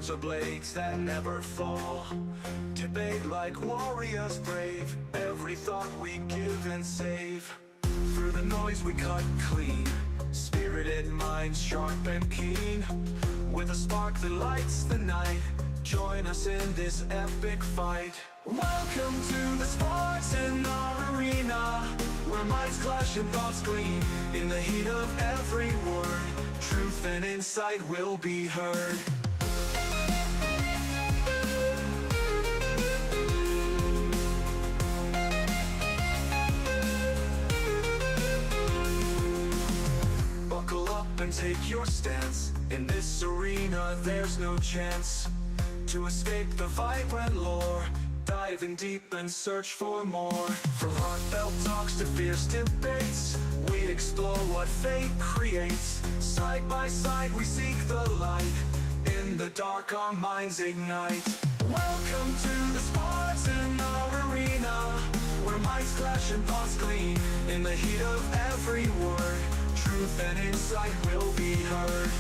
Words are blades that never fall. Debate like warriors brave. Every thought we give and save. Through the noise we cut clean. Spirited minds sharp and keen. With a spark that lights the night. Join us in this epic fight. Welcome to the Spartan Arena, where minds clash and thoughts gleam. In the heat of every word, truth and insight will be heard. Buckle up and take your stance. In this arena there's no chance to escape the vibrant lore. Diving deep and search for more. From heartfelt talks to fierce debates, we explore what fate creates. Side by side we seek the light. In the dark our minds ignite. Welcome to the Spartan Arena, where minds clash and thoughts gleam. In the heat of every word, truth and insight will be heard.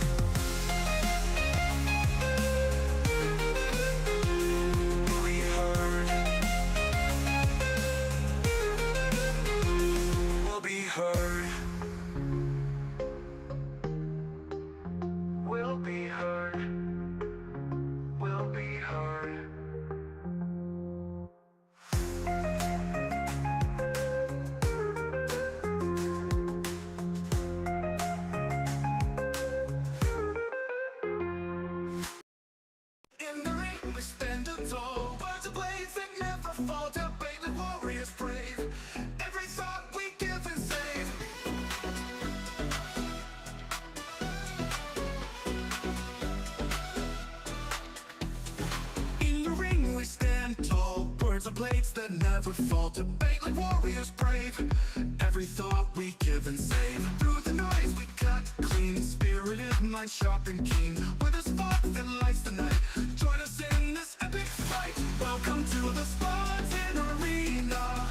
Blades that never fall, debate like warriors brave. Every thought we give and save. Through the noise we cut clean. Spirited mind sharp and keen. With a spark that lights the night. Join us in this epic fight. Welcome to the Spartan Arena,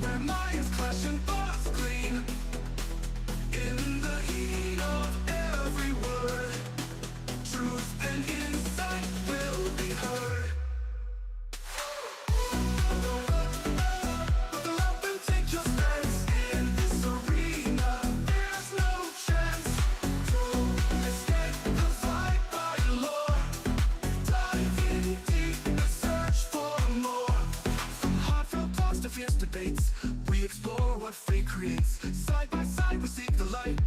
where minds clash and thoughts clean. In the heat of every word, truth and insight will be heard. We explore what fate creates. Side by side we seek the light.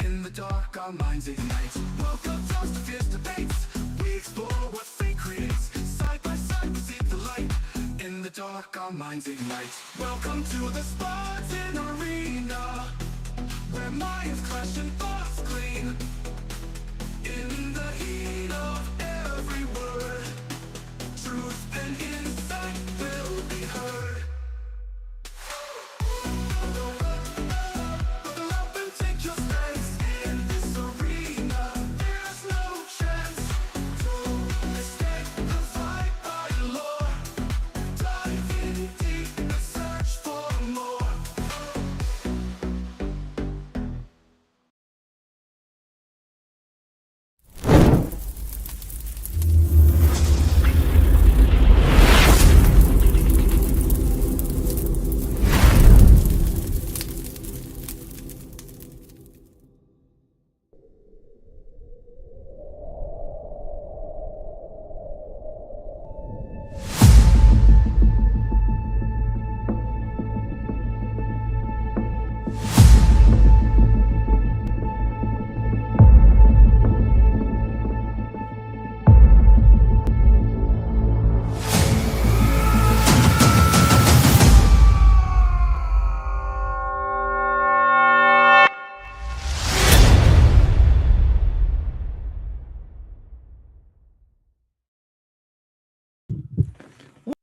In the dark our minds ignite. Welcome to the fierce debates. We explore what fate creates. Side by side we seek the light. In the dark our minds ignite. Welcome to the Spartan Arena, where minds clash and thoughts clean. In the heat of every word, truth and insight will be heard.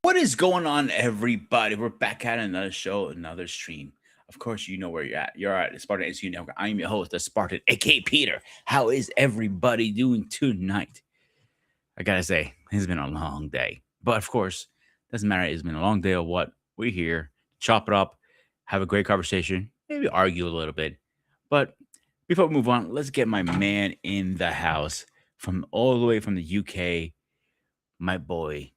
What is going on, everybody? We're back at another show, another stream. Of course, you know where you're at. You're at Spartan HQ Network. I'm your host, the Spartan, aka Peter. How is everybody doing tonight? I gotta say, it's been a long day. But of course, doesn't matter. It's been a long day or what. We're here, chop it up, have a great conversation, maybe argue a little bit. But before we move on, let's get my man in the house from all the way from the UK, my boy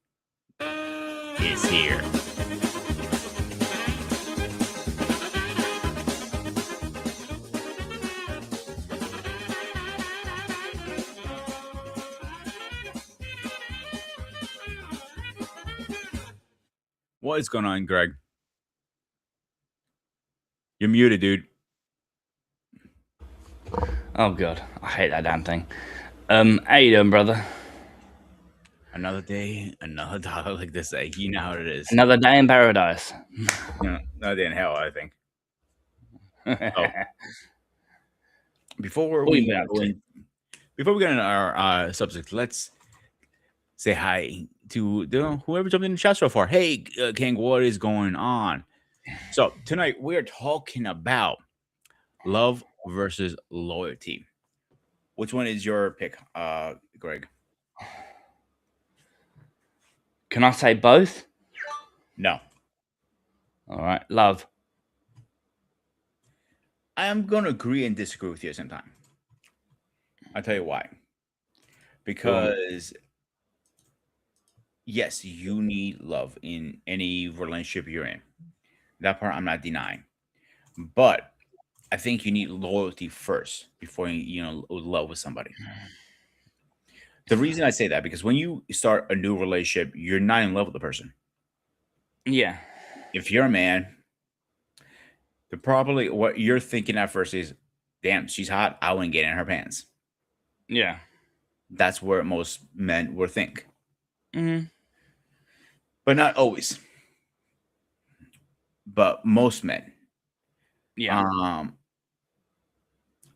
is here. What is going on, Greg? You're muted, dude. Oh god, I hate that damn thing. How you doing, brother? Another day, another dollar, like they say. You know how it is. Another day in paradise. Another day in hell, I think. Oh. Before What we you been up to? get into our subject, let's say hi to whoever jumped in the chat so far. Hey, King, what is going on? So tonight we are talking about love versus loyalty. Which one is your pick, Greg? Can I say both? No. All right, love. I am going to agree and disagree with you at the same time. I'll tell you why. Because, yes, you need love in any relationship you're in. That part I'm not denying. But I think you need loyalty first before you love with somebody. The reason I say that, because when you start a new relationship, you're not in love with the person. Yeah. If you're a man, probably what you're thinking at first is, damn, she's hot. I wouldn't get in her pants. Yeah. That's where most men would think. Mm-hmm. But not always. But most men. Yeah.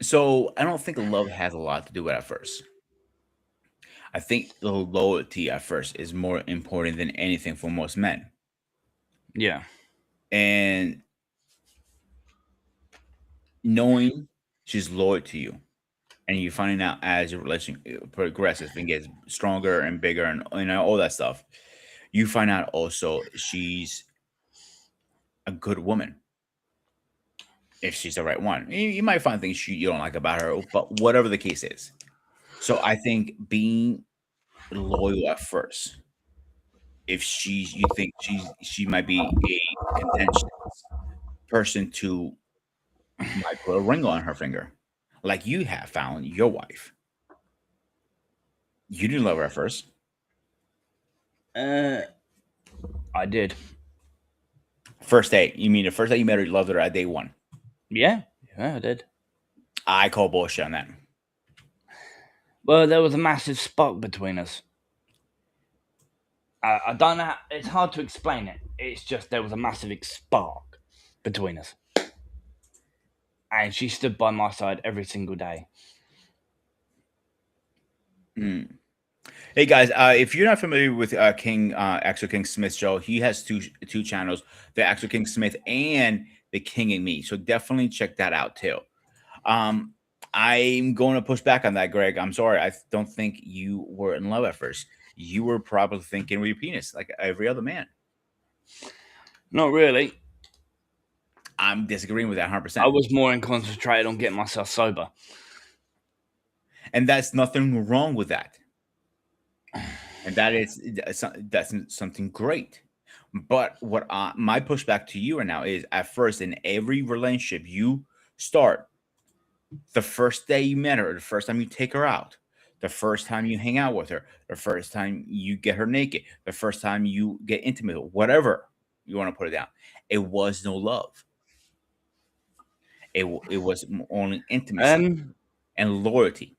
So I don't think love has a lot to do with it at first. I think the loyalty at first is more important than anything for most men. Yeah. And knowing she's loyal to you, and you finding out as your relationship progresses and gets stronger and bigger and all that stuff, you find out also she's a good woman. If she's the right one, you might find things you don't like about her, but whatever the case is. So I think being loyal at first, if you think she might be a contentious person to might put a ring on her finger, like you have found your wife. You didn't love her at first. I did. First date? You mean the first day you met her, you loved her at day one? Yeah, I did. I call bullshit on that. Well, there was a massive spark between us. I don't know. It's hard to explain it. It's just there was a massive spark between us. And she stood by my side every single day. Hey guys, if you're not familiar with King Axel King Smith show, he has two channels, the Axel King Smith and the King and Me. So definitely check that out too. I'm going to push back on that, Greg. I'm sorry. I don't think you were in love at first. You were probably thinking with your penis like every other man. Not really. I'm disagreeing with that 100%. I was more concentrated on getting myself sober. And that's nothing wrong with that. And that's something great. But what my pushback to you right now is, at first, in every relationship you start, the first day you met her, the first time you take her out, the first time you hang out with her, the first time you get her naked, the first time you get intimate, whatever you want to put it down, it was no love. It was only intimacy and loyalty.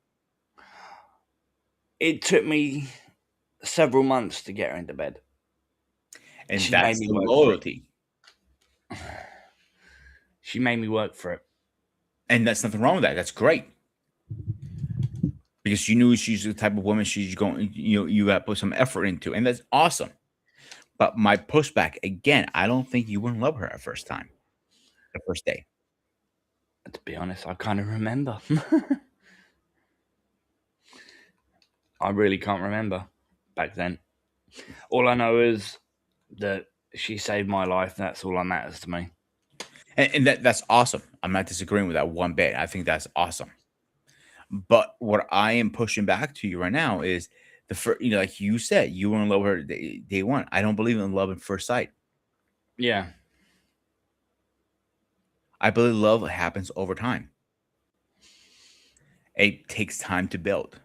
It took me several months to get her into bed. And that's the loyalty. She made me work for it. And that's nothing wrong with that. That's great. Because you knew she's the type of woman she's going, you got to put some effort into. And that's awesome. But my pushback, again, I don't think you wouldn't love her at first time. The first day. To be honest, I kind of remember. I really can't remember back then. All I know is that she saved my life. That's all that matters to me. And that's awesome. I'm not disagreeing with that one bit. I think that's awesome. But what I am pushing back to you right now is the first, like you said, you were in love with her day one. I don't believe in love at first sight. Yeah. I believe love happens over time. It takes time to build.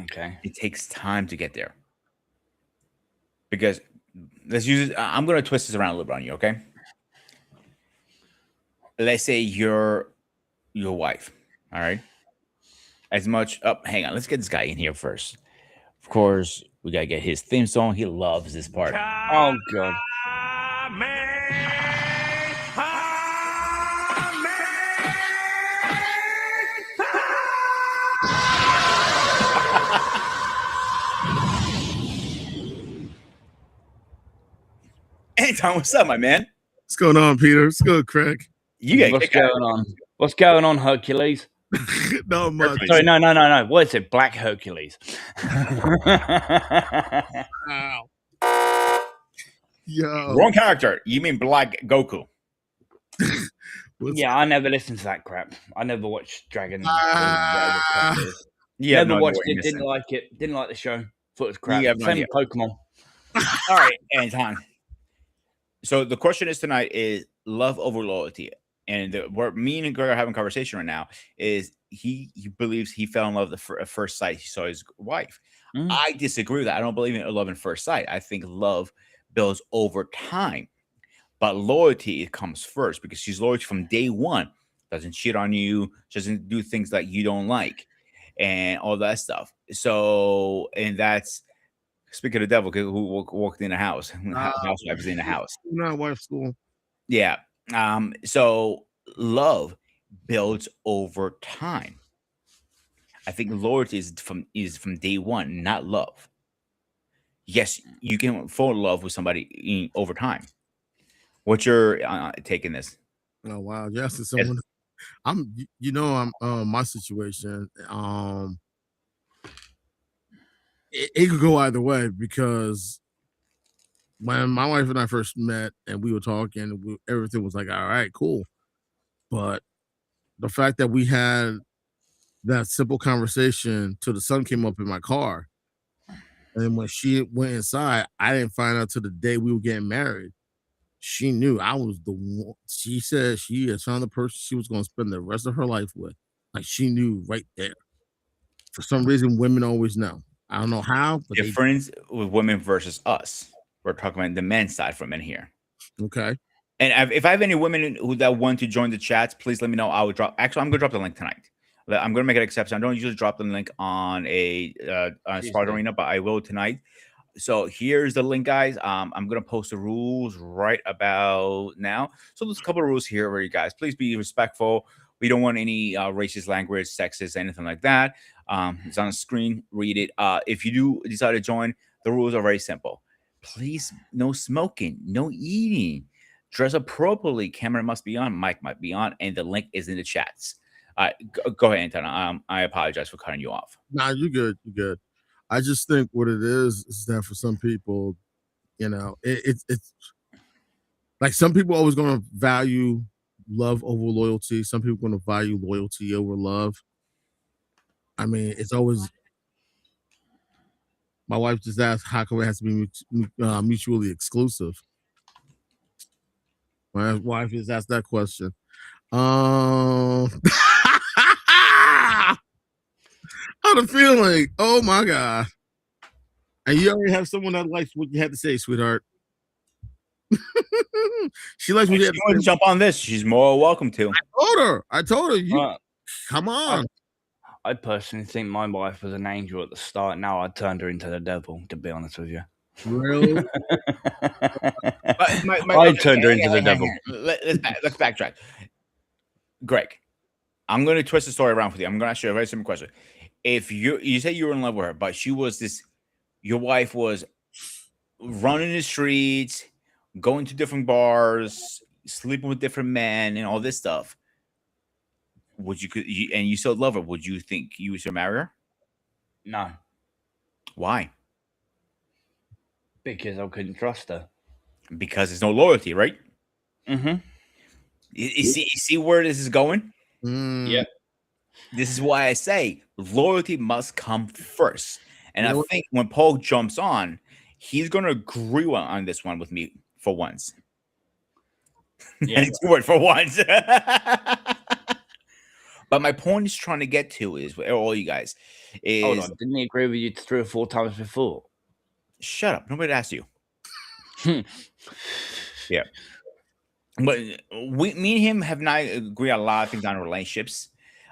Okay. It takes time to get there. Because let's use it. I'm going to twist this around a little bit on you, okay? Let's say you're your wife, all right? As much up, hang on, let's get this guy in here first. Of course, we got to get his theme song. He loves this part. Oh God. Anton, what's up, my man? What's going on, Peter? It's good, Craig. You got What's going on? What's going on, Hercules? Not much. Sorry, no. What is it? Black Hercules. Wow. Yo. Wrong character. You mean Black Goku? Yeah, I never listened to that crap. I never watched Dragon. Yeah, never watched it. Didn't like it. Didn't like the show. Thought it was crap. You have no Same idea. with Pokemon. All right, Anton. So the question is tonight is love over loyalty. And where me and Greg are having a conversation right now is he believes he fell in love at first sight. He saw his wife. I disagree with that. I don't believe in love at first sight. I think love builds over time. But loyalty, it comes first because she's loyal from day one. Doesn't cheat on you. Doesn't do things that you don't like. And all that stuff. So, and that's speaking of the devil who walked in the house. Housewife is in the house. Not wife school. Yeah. So love builds over time. I think loyalty is from day one, not love. Yes, you can fall in love with somebody over time. What's your take in this? Oh wow, yes, it's someone. I'm my situation. It could go either way because when my wife and I first met and we were talking, everything was like, all right, cool. But the fact that we had that simple conversation till the sun came up in my car, and when she went inside, I didn't find out till the day we were getting married. She knew I was the one. She said she had found the person she was going to spend the rest of her life with. Like she knew right there. For some reason, women always know. I don't know how, but Difference with women versus us. We're talking about the men's side for men here. Okay. And if I have any women that want to join the chats, please let me know. I will drop. Actually, I'm going to drop the link tonight. I'm going to make an exception. I don't usually drop the link on a Spartan Arena, but I will tonight. So here's the link, guys. I'm going to post the rules right about now. So there's a couple of rules here for you guys. Please be respectful. We don't want any racist language, sexist, anything like that. It's on the screen. Read it. If you do decide to join, the rules are very simple. Please, no smoking, no eating. Dress appropriately. Camera must be on. Mic might be on. And the link is in the chats. Go ahead, Anton. I apologize for cutting you off. Nah, you're good. You're good. I just think what it is that for some people, it's like some people always going to value love over loyalty. Some people going to value loyalty over love. I mean, it's always. My wife just asked, "How come it has to be mutually exclusive?" My wife just asked that question. How the feeling? Oh my god! And you already have someone that likes what you had to say, sweetheart. She likes what you had to say. Jump on this. She's more welcome to. I told her. You come on. I personally think my wife was an angel at the start. Now I turned her into the devil, to be honest with you. Really? I turned her into the devil. Let's backtrack. Greg, I'm going to twist the story around for you. I'm going to ask you a very simple question. If you say you were in love with her, but your wife was running the streets, going to different bars, sleeping with different men, and all this stuff, and you still love her, would you think you should marry her? No. Why? Because I couldn't trust her. Because there's no loyalty, right? Mm-hmm. You see where this is going? Yeah. This is why I say loyalty must come first. And You I know what? think when Paul jumps on, he's going to agree on this one with me for once. Yeah. And it's word for once. But my point is trying to get to is all you guys Hold is on. Didn't he agree with you 3 or 4 times before? shut up. Nobody asked you. Yeah. But me and him have not agreed on a lot of things on relationships.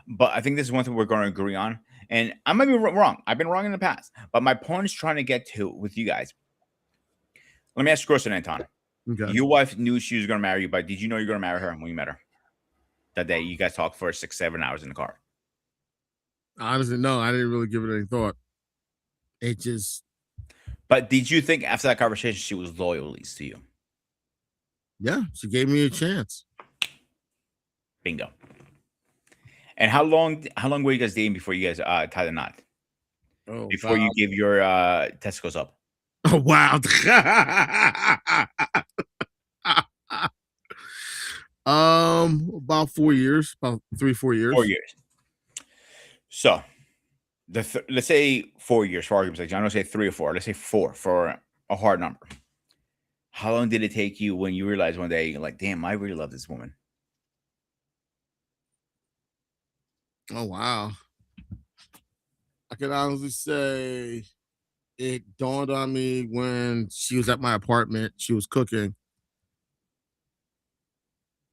But I think this is one thing we're going to agree on. And I might be wrong. I've been wrong in the past. But my point is trying to get to with you guys. Let me ask you a question, Anton. Okay. Your wife knew she was going to marry you, but did you know you're going to marry her when you met her? That day you guys talked for 6-7 hours in the car. Honestly, no, I didn't really give it any thought. It just, But did you think after that conversation she was loyal at least to you? yeah, she gave me a chance. Bingo. And how long were you guys dating before you guys tied the knot? Oh, Before you gave your testicles up? Oh, wow. About 4 years, about 3-4 years. 4 years. So, let's say 4 years for argument's sake. I don't say 3 or 4. Let's say 4 for a hard number. How long did it take you when you realized one day, you're like, damn, I really love this woman? Oh, wow. I can honestly say it dawned on me when she was at my apartment. She was cooking.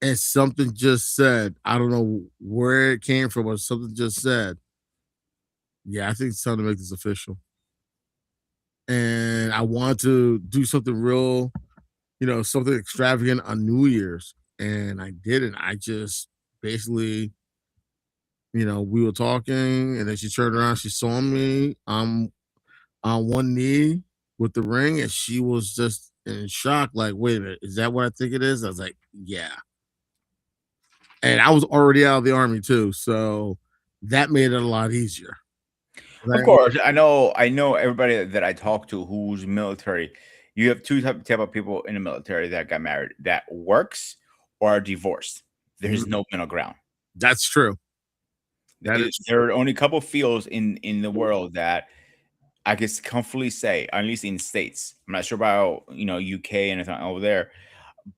And something just said, I don't know where it came from, but something just said, yeah, I think it's time to make this official. And I want to do something real, something extravagant on New Year's. And I didn't. I just basically, we were talking, and then she turned around, she saw me on one knee with the ring, and she was just in shock, like, wait a minute, is that what I think it is? I was like, yeah. And I was already out of the army too, so that made it a lot easier. Of course, I know everybody that I talk to who's military. You have two type of people in the military that got married that works or are divorced. There's no middle ground. That's true. There are only a couple of fields in the world that I can comfortably say, at least in the States. I'm not sure about UK and anything over there,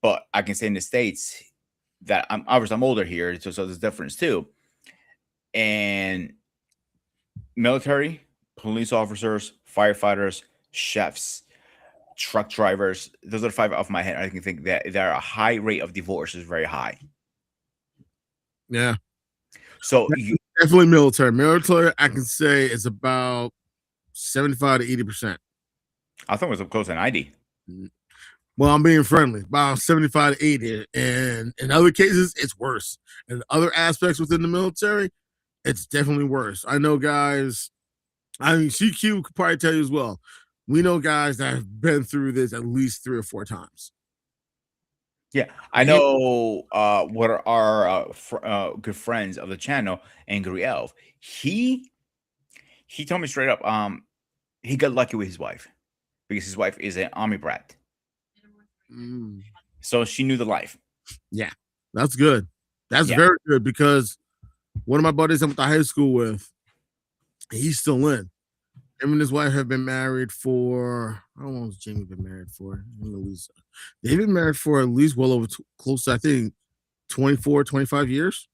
but I can say in the States that I'm older here, so there's a difference too. And military, police officers, firefighters, chefs, truck drivers, those are 5 off my head. I can think that there are a high rate of divorce is very high. Yeah. So definitely military. Military, I can say it's about 75 to 80%. I thought it was close to 90. Well, I'm being friendly, about 75 to 80. And in other cases, it's worse. In other aspects within the military, it's definitely worse. I know guys, CQ could probably tell you as well. We know guys that have been through this at least 3 or 4 times. Yeah, I know what are our good friends of the channel, Angry Elf. He told me straight up, he got lucky with his wife because his wife is an army brat. So she knew the life. Yeah, that's good. That's very good because one of my buddies I went to high school with, he's still in. Him and his wife have been married for, how long has Jamie been married for? They've been married for at least well over close to, I think, 24, 25 years.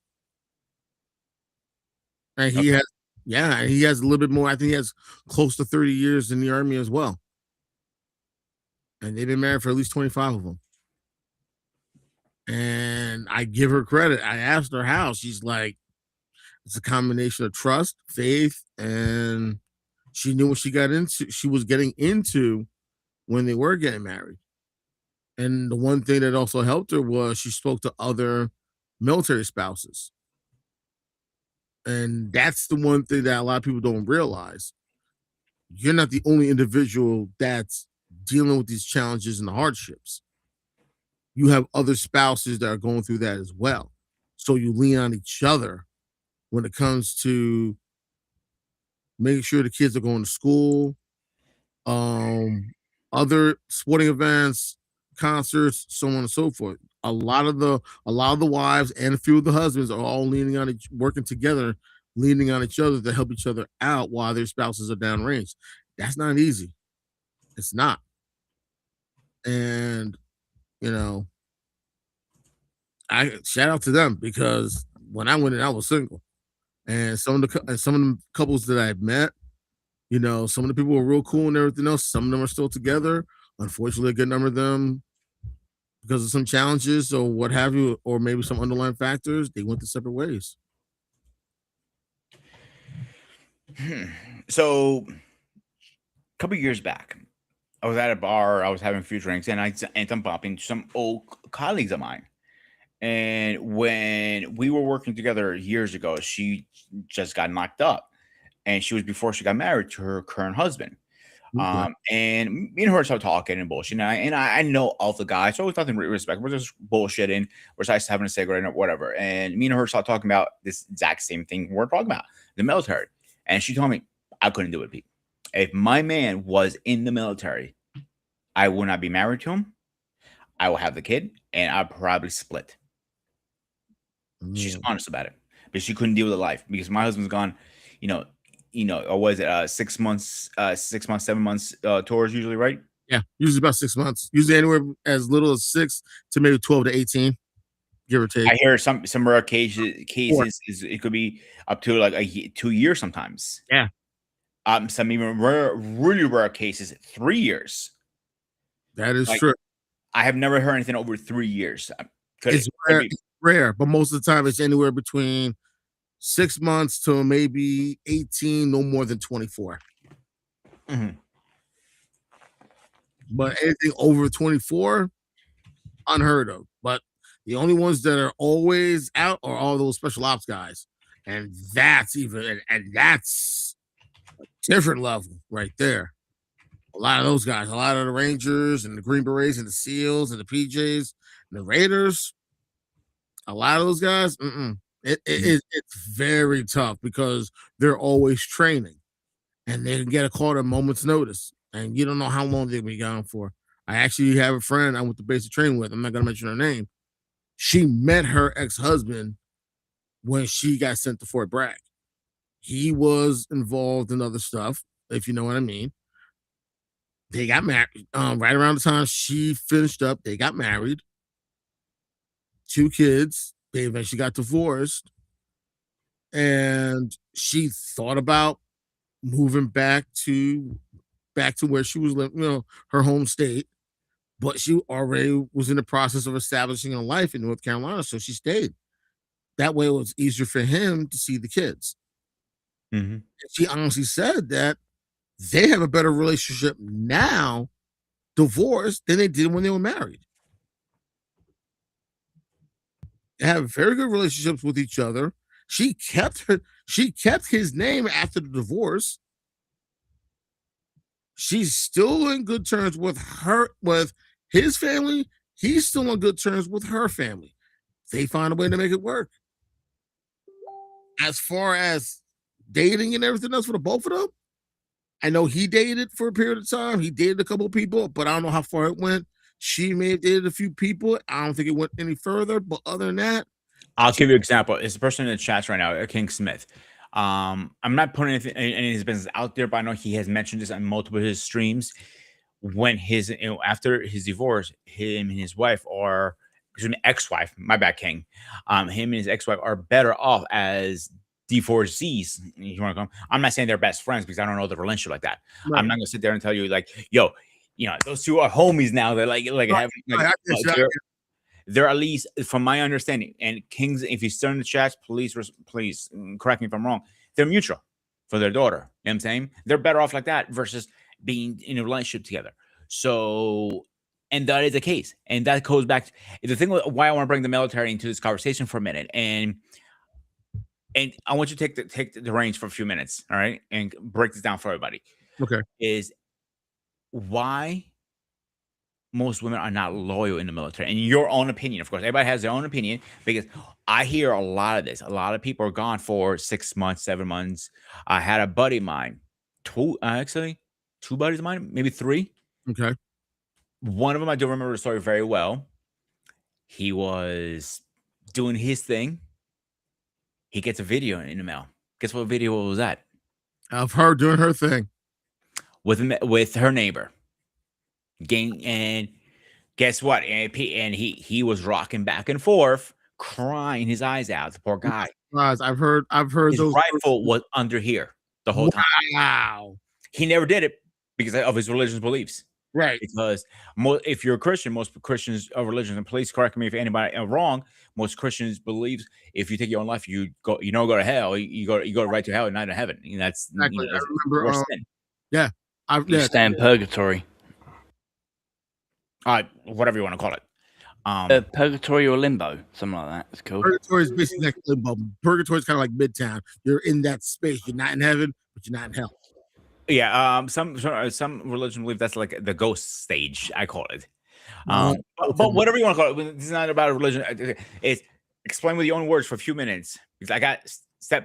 And he has, he has a little bit more. I think he has close to 30 years in the army as well. And they've been married for at least 25 of them. And I give her credit. I asked her how. She's like, it's a combination of trust, faith, and she knew what she was getting into when they were getting married. And the one thing that also helped her was she spoke to other military spouses. And that's the one thing that a lot of people don't realize. You're not the only individual that's dealing with these challenges and the hardships. You have other spouses that are going through that as well. So you lean on each other when it comes to making sure the kids are going to school, other sporting events, concerts, so on and so forth. A lot of the wives and a few of the husbands are all working together, leaning on each other to help each other out while their spouses are downrange. That's not easy. It's not. And you know, I shout out to them because when I went in, I was single, and some of the couples that I've met, some of the people were real cool and everything else. Some of them are still together. Unfortunately, a good number of them, because of some challenges or what have you, or maybe some underlying factors, they went to separate ways. So, a couple years back, I was at a bar. I was having a few drinks, and I ended up bumping some old colleagues of mine. And when we were working together years ago, she just got knocked up, and she was before she got married to her current husband. Okay. And me and her started talking and bullshit. And I know all the guys, so we thought in respect. We're just bullshitting. We're just having a cigarette or whatever. And me and her started talking about this exact same thing we're talking about, the military. And she told me I couldn't do it, Pete. If my man was in the military, I would not be married to him. I will have the kid, and I'll probably split. She's Mm. honest about it, but she couldn't deal with the life because my husband's gone, or was it 6 months, 6 months, 7 months tours usually, right? Yeah, usually about 6 months. Usually anywhere as little as 6 to maybe 12 to 18, give or take. I hear some rare cases Four. is it could be up to like 2 years sometimes. Yeah. Some even really rare cases 3 years. That is Like true. I have never heard anything over 3 years. Could It's it could rare, be? it's rare, but most of the time it's anywhere between 6 months to maybe 18, no more than 24. Mhm. But anything over 24, unheard of. But the only ones that are always out are all those special ops guys. And that's a different level right there. A lot of those guys, a lot of the Rangers and the Green Berets and the SEALs and the PJs and the Raiders, a lot of those guys, it's very tough because they're always training and they can get a call at a moment's notice. And you don't know how long they'll be gone for. I actually have a friend I went to basic training with. I'm not going to mention her name. She met her ex-husband when she got sent to Fort Bragg. He was involved in other stuff, if you know what I mean. They got married right around the time she finished up. They got married, 2 kids. They eventually got divorced, and she thought about moving back to where she was living, her home state. But she already was in the process of establishing a life in North Carolina, so she stayed. That way, it was easier for him to see the kids. Mhm. And she honestly said that they have a better relationship now, divorced, than they did when they were married. They have very good relationships with each other. She kept his name after the divorce. She's still in good terms with his family. He's still on good terms with her family. They find a way to make it work. As far as dating and everything else for the both of them, I know he dated for a period of time. He dated a couple of people, but I don't know how far it went. She may have dated a few people. I don't think it went any further. But other than that, I'll give you an example. It's the person in the chat right now, King Smith. I'm not putting any of his business out there, but I know he has mentioned this on multiple of his streams. When after his divorce, him and his wife are, excuse me, ex-wife, my bad, King. Him and his ex-wife are better off as divorcees. You want to come? I'm not saying they're best friends because I don't know the relationship like that. right, I'm not gonna sit there and tell you like, yo, those two are homies now. They're like right, having right, I get you, I they're at least, from my understanding, and Kings, if you're still in the chats, please correct me if I'm wrong. They're mutual for their daughter. You know what I'm saying? They're better off like that versus being in a relationship together. So, and that is the case. And that goes back to the thing why I want to bring the military into this conversation for a minute. And I want you to take the reins for a few minutes, all right? And break this down for everybody. Okay. Is why most women are not loyal in the military. In your own opinion, of course, everybody has their own opinion because I hear a lot of this. A lot of people are gone for 6 months, 7 months. I had a buddy of mine, two buddies of mine, maybe 3. Okay. One of them, I do remember the story very well. He was doing his thing. He gets a video in the mail. Guess what video was that? Of her doing her thing. With her neighbor. And guess what? And he was rocking back and forth, crying his eyes out. The poor guy. Guys, I've heard His those. rifle was under here the whole time. Wow. He never did it because of his religious beliefs. Right. Because if you're a Christian, most Christians of religion, and please correct me if anybody wrong, most Christians believes if you take your own life, you don't go to hell. You go right to hell and not to heaven. And that's Exactly. that's I remember. worse sin. Yeah. You stay in purgatory. Whatever you want to call it. Purgatory or limbo, something like that. It's called. Purgatory is basically like limbo. Purgatory is kind of like Midtown. You're in that space. You're not in heaven, but you're not in hell. Yeah, some religion believe that's like the ghost stage. I call it. But whatever you want to call it, this is not about religion. It's explain with your own words for a few minutes because I got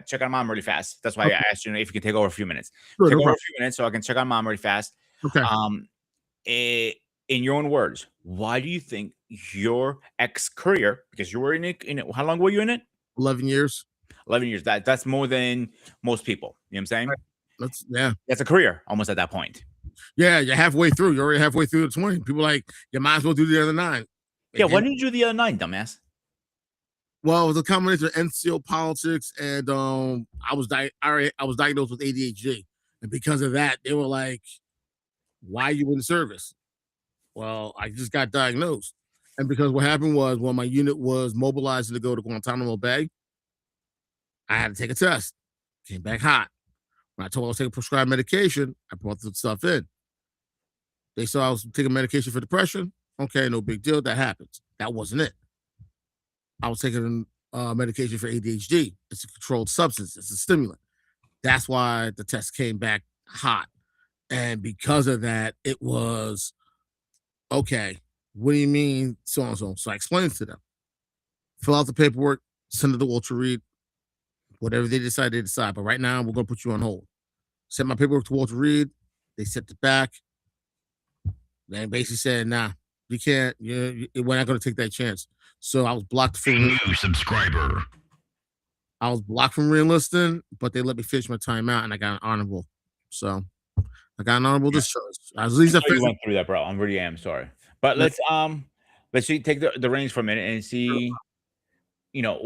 check on mom really fast. That's why I asked you if you could take over a few minutes. Sure, Take no over a problem. few minutes so I can check on mom really fast. Okay. In your own words, why do you think your career? Because you were in it. How long were you in it? 11 years. 11 years. That's more than most people. You know what I'm saying? Right. That's a career almost at that point. Yeah, you're halfway through. You're already halfway through the 20. People like, you might as well do the other 9. Yeah, why didn't you do the other 9, dumbass? Well, it was a combination of NCO politics, and I was diagnosed with ADHD, and because of that, they were like, "Why are you in the service?" Well, I just got diagnosed, and because what happened was when my unit was mobilized to go to Guantanamo Bay, I had to take a test. Came back hot. When I told I was taking prescribed medication, I brought the stuff in. They saw I was taking medication for depression. Okay, no big deal. That happens. That wasn't it. I was taking medication for ADHD. It's a controlled substance. It's a stimulant. That's why the test came back hot. And because of that, it was, okay, what do you mean so and so? So I explained to them. Fill out the paperwork, send it to Walter Reed. Whatever they decide, they decide. But right now, we're going to put you on hold. Sent my paperwork to Walter Reed. They sent it back. They basically said, nah, you can't. We're not going to take that chance. So I was blocked from new subscriber. I was blocked from reenlisting, but they let me finish my time out, and I got an honorable. So I got an honorable discharge. At least you went through that, bro. I really am sorry. But let's see, take the reins for a minute and see. You know,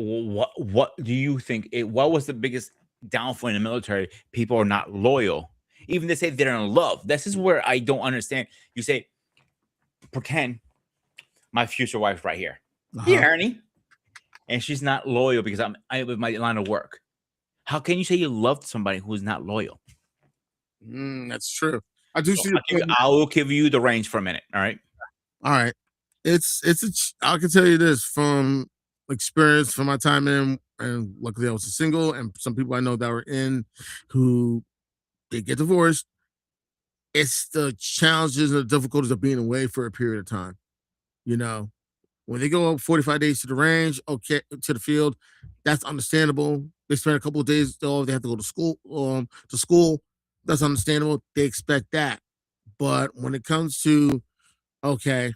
what do you think? What was the biggest downfall in the military? People are not loyal. Even they say they're in love. This is where I don't understand. You say, pretend my future wife right here. Here, Ernie. And she's not loyal because I'm with my line of work. How can you say you loved somebody who's not loyal? That's true. I do see. I will give you the range for a minute. All right. All right. I can tell you this from experience from my time in, and luckily I was single, and some people I know that were in who they get divorced. It's the challenges and the difficulties of being away for a period of time. You know, when they go 45 days to the range, okay, to the field, that's understandable. They spend a couple of days, they have to go to school. That's understandable. They expect that. But when it comes to, okay,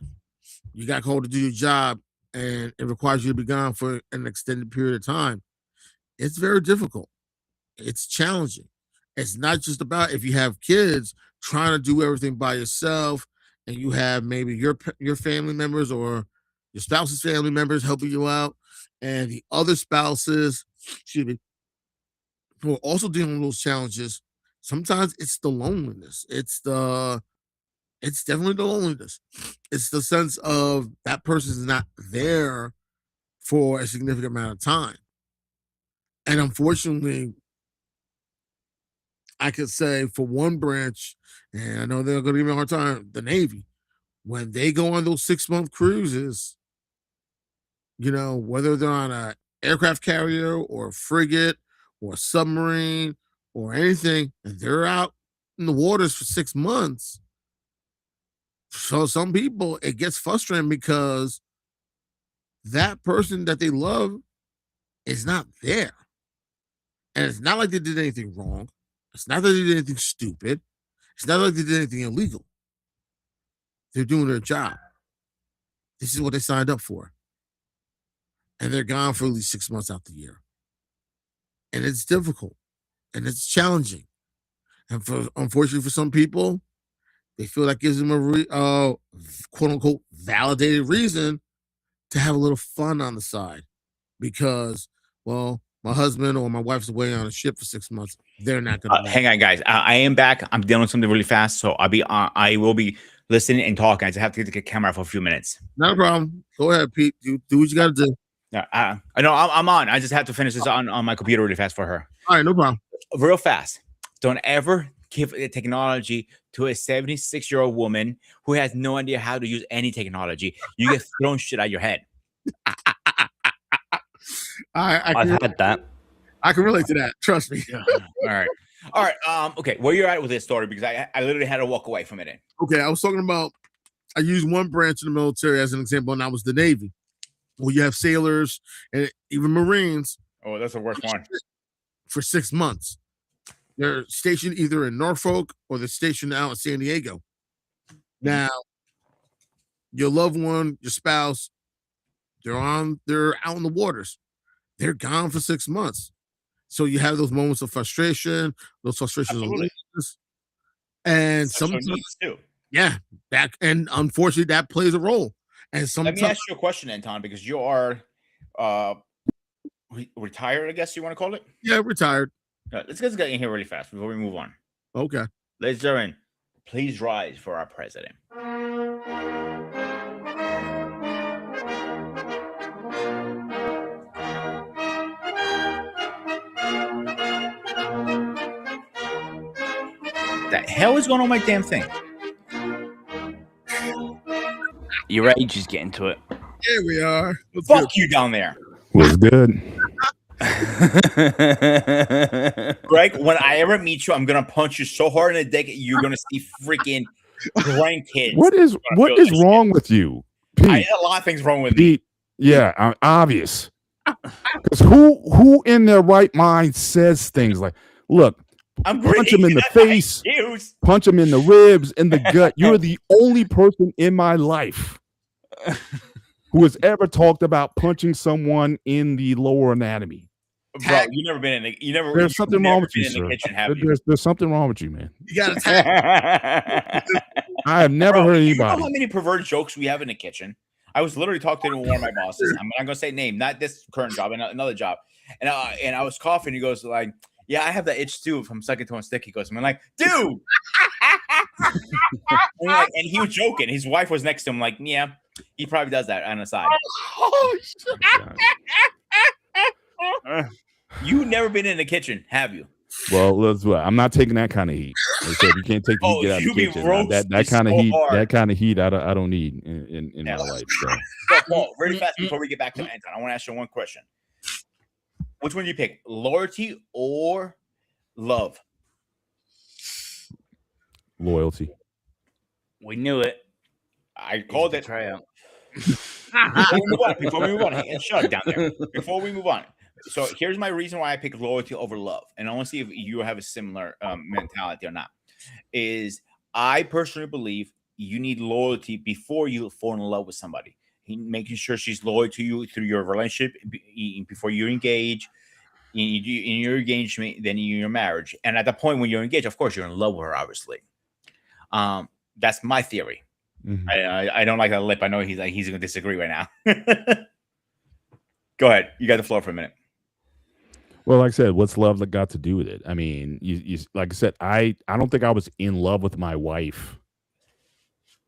you got called to do your job and it requires you to be gone for an extended period of time, it's very difficult. It's challenging. It's not just about if you have kids trying to do everything by yourself and you have maybe your family members or your spouse's family members helping you out and the other spouses, excuse me, who are also dealing with those challenges. Sometimes it's the loneliness. It's definitely the loneliness. It's the sense of that person is not there for a significant amount of time. And unfortunately, I could say for one branch, and I know they're going to give me a hard time, the Navy, when they go on those 6-month cruises, you know, whether they're on an aircraft carrier or a frigate or a submarine or anything, and they're out in the waters for 6 months. So some people, it gets frustrating because that person that they love is not there. And it's not like they did anything wrong. It's not that they did anything stupid. It's not like they did anything illegal. They're doing their job. This is what they signed up for. And they're gone for at least 6 months out the year. And it's difficult. and it's challenging. And unfortunately for some people, they feel that gives them a quote unquote validated reason to have a little fun on the side because, well, my husband or my wife's away on a ship for 6 months. They're not going to. Hang on, guys. I am back. I'm dealing with something really fast, so I will be listening and talking. I just have to get the camera for a few minutes. Not a problem. Go ahead, Pete. Do what you got to do. I know I'm on. I just have to finish this on my computer really fast for her. All right, no problem. Real fast. Don't ever give the technology to a 76-year-old woman who has no idea how to use any technology. You get thrown shit out your head. I've had that. I can relate to that. Trust me. All right. Okay, where you're at with this story, because I literally had to walk away from it. Okay, I was talking about, I used one branch in the military as an example, and that was the Navy. Well, you have sailors and even Marines. Oh, that's the worst one. For 6 months. They're stationed either in Norfolk or they're stationed out in San Diego. Now, your loved one, your spouse, they're out in the waters. They're gone for 6 months. So you have those moments of frustration, those frustrations, and sometimes too. Yeah, and unfortunately that plays a role. And sometimes, let me ask you a question, Anton, because you are retired, I guess you want to call it. Yeah, retired. Let's get in here really fast before we move on. Okay. Ladies and gentlemen, please rise for our president. The hell is going on with my damn thing? Your age is getting to it. Here we are. Fuck you down there. Was good. Greg, when I ever meet you, I'm gonna punch you so hard in the dick you're gonna see freaking grandkids. What is wrong with you, Pete? A lot of things wrong with Pete, me. Yeah, obvious. Because who in their right mind says things like, "Look, punch him in the face, punch him in the ribs, in the gut." You're the only person in my life who has ever talked about punching someone in the lower anatomy. Bro, you never been in the There's something wrong with you, sir. There's something wrong with you, man. You got to I have never heard anybody. You know how many perverted jokes we have in the kitchen? I was literally talking to one of my bosses. I'm not gonna say name, not this current job, another job. And I was coughing. He goes like, "Yeah, I have that itch too from sucking to a stick." He goes, "I'm like, dude." and he was joking. His wife was next to him, like, "Yeah, he probably does that on the side." Oh, shit. You've never been in the kitchen, have you? Well, I'm not taking that kind of heat. I said you can't take the heat out of the kitchen. That kind of heat. Hard. That kind of heat. I don't need in my life. So, Paul, really fast before we get back to Anton, I want to ask you one question. Which one do you pick, loyalty or love? Loyalty. We knew it. I called it. Before we move on, hey, shut it down there. Before we move on. So here's my reason why I pick loyalty over love. And I want to see if you have a similar mentality or not. Is I personally believe you need loyalty before you fall in love with somebody. Making sure she's loyal to you through your relationship before you engage in your engagement, then in your marriage. And at the point when you're engaged, of course, you're in love with her, obviously. That's my theory. Mm-hmm. I don't like that lip. I know he's going to disagree right now. Go ahead. You got the floor for a minute. Well, like I said, what's love got to do with it? I mean, you like I said, I don't think I was in love with my wife.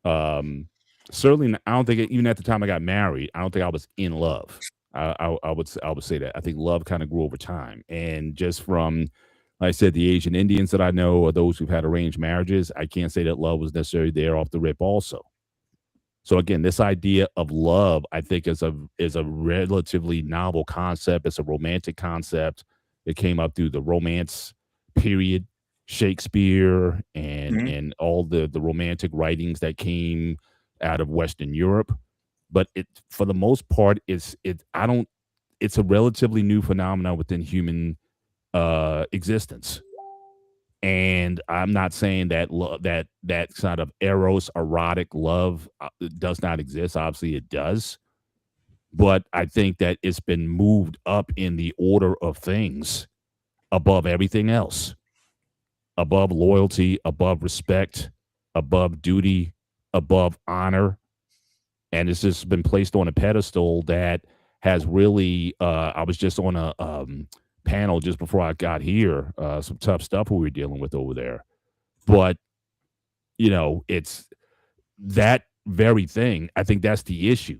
Certainly, I don't think even at the time I got married, I don't think I was in love. I would say that. I think love kind of grew over time, and just from, like I said, the Asian Indians that I know, or those who've had arranged marriages, I can't say that love was necessarily there off the rip also. So again, this idea of love, I think, is a relatively novel concept. It's a romantic concept. It came up through the Romance period, Shakespeare, and all the romantic writings that came out of Western Europe. But it, for the most part, it's a relatively new phenomenon within human existence. And I'm not saying that that kind of eros, erotic love does not exist. Obviously, it does. But I think that it's been moved up in the order of things above everything else, above loyalty, above respect, above duty, above honor. And it's just been placed on a pedestal that has really, I was just on a panel just before I got here, some tough stuff we were dealing with over there. But, you know, it's that very thing. I think that's the issue.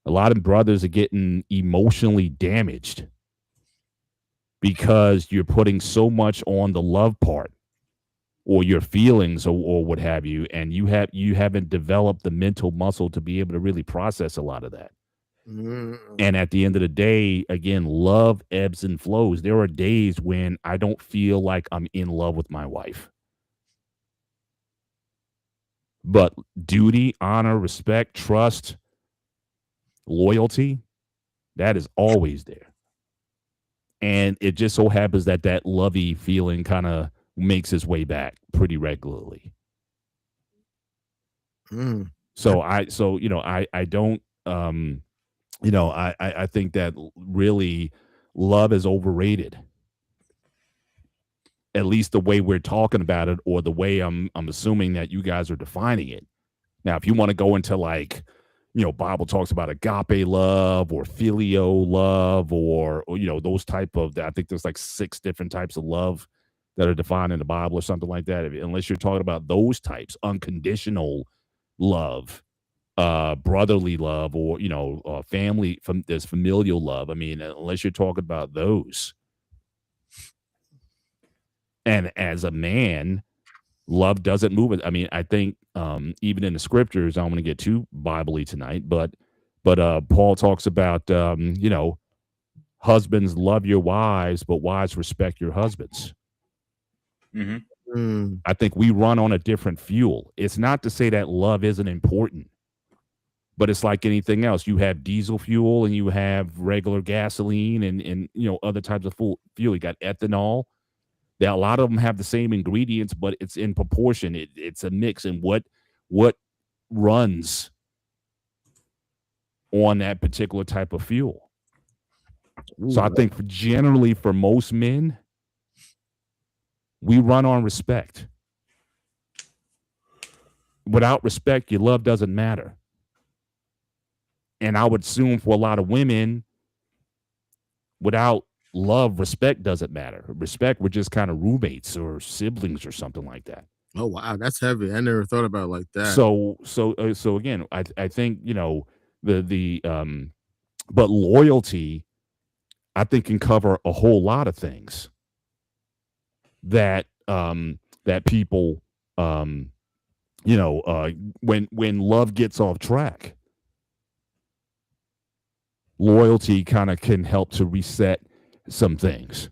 A lot of brothers are getting emotionally damaged because you're putting so much on the love part or your feelings or what have you, and you haven't developed the mental muscle to be able to really process a lot of that. And at the end of the day, again, love ebbs and flows. There are days when I don't feel like I'm in love with my wife. But duty, honor, respect, trust, loyalty, that is always there. And it just so happens that that lovey feeling kind of makes its way back pretty regularly. So I don't, I think that really love is overrated. At least the way we're talking about it, or the way I'm assuming that you guys are defining it. Now, if you want to go into like, Bible talks about agape love or filio love or those type of, I think there's like 6 different types of love that are defined in the Bible or something like that. Unless you're talking about those types, unconditional love, brotherly love, or family, there's familial love. I mean, unless you're talking about those. And as a man, love doesn't move it. I mean, I think even in the scriptures, I don't want to get too Bible-y tonight, but Paul talks about husbands, love your wives, but wives, respect your husbands. I think we run on a different fuel. It's not to say that love isn't important, but it's like anything else. You have diesel fuel and you have regular gasoline and other types of fuel. You got ethanol. That a lot of them have the same ingredients, but it's in proportion. It's a mix, and what runs on that particular type of fuel. So I think generally for most men, we run on respect. Without respect, your love doesn't matter. And I would assume for a lot of women, without love, respect doesn't matter. Respect, we're just kind of roommates or siblings or something like that. Oh wow, that's heavy. I never thought about it like that. So again, I think but loyalty, I think, can cover a whole lot of things that people when love gets off track, loyalty kind of can help to reset some things.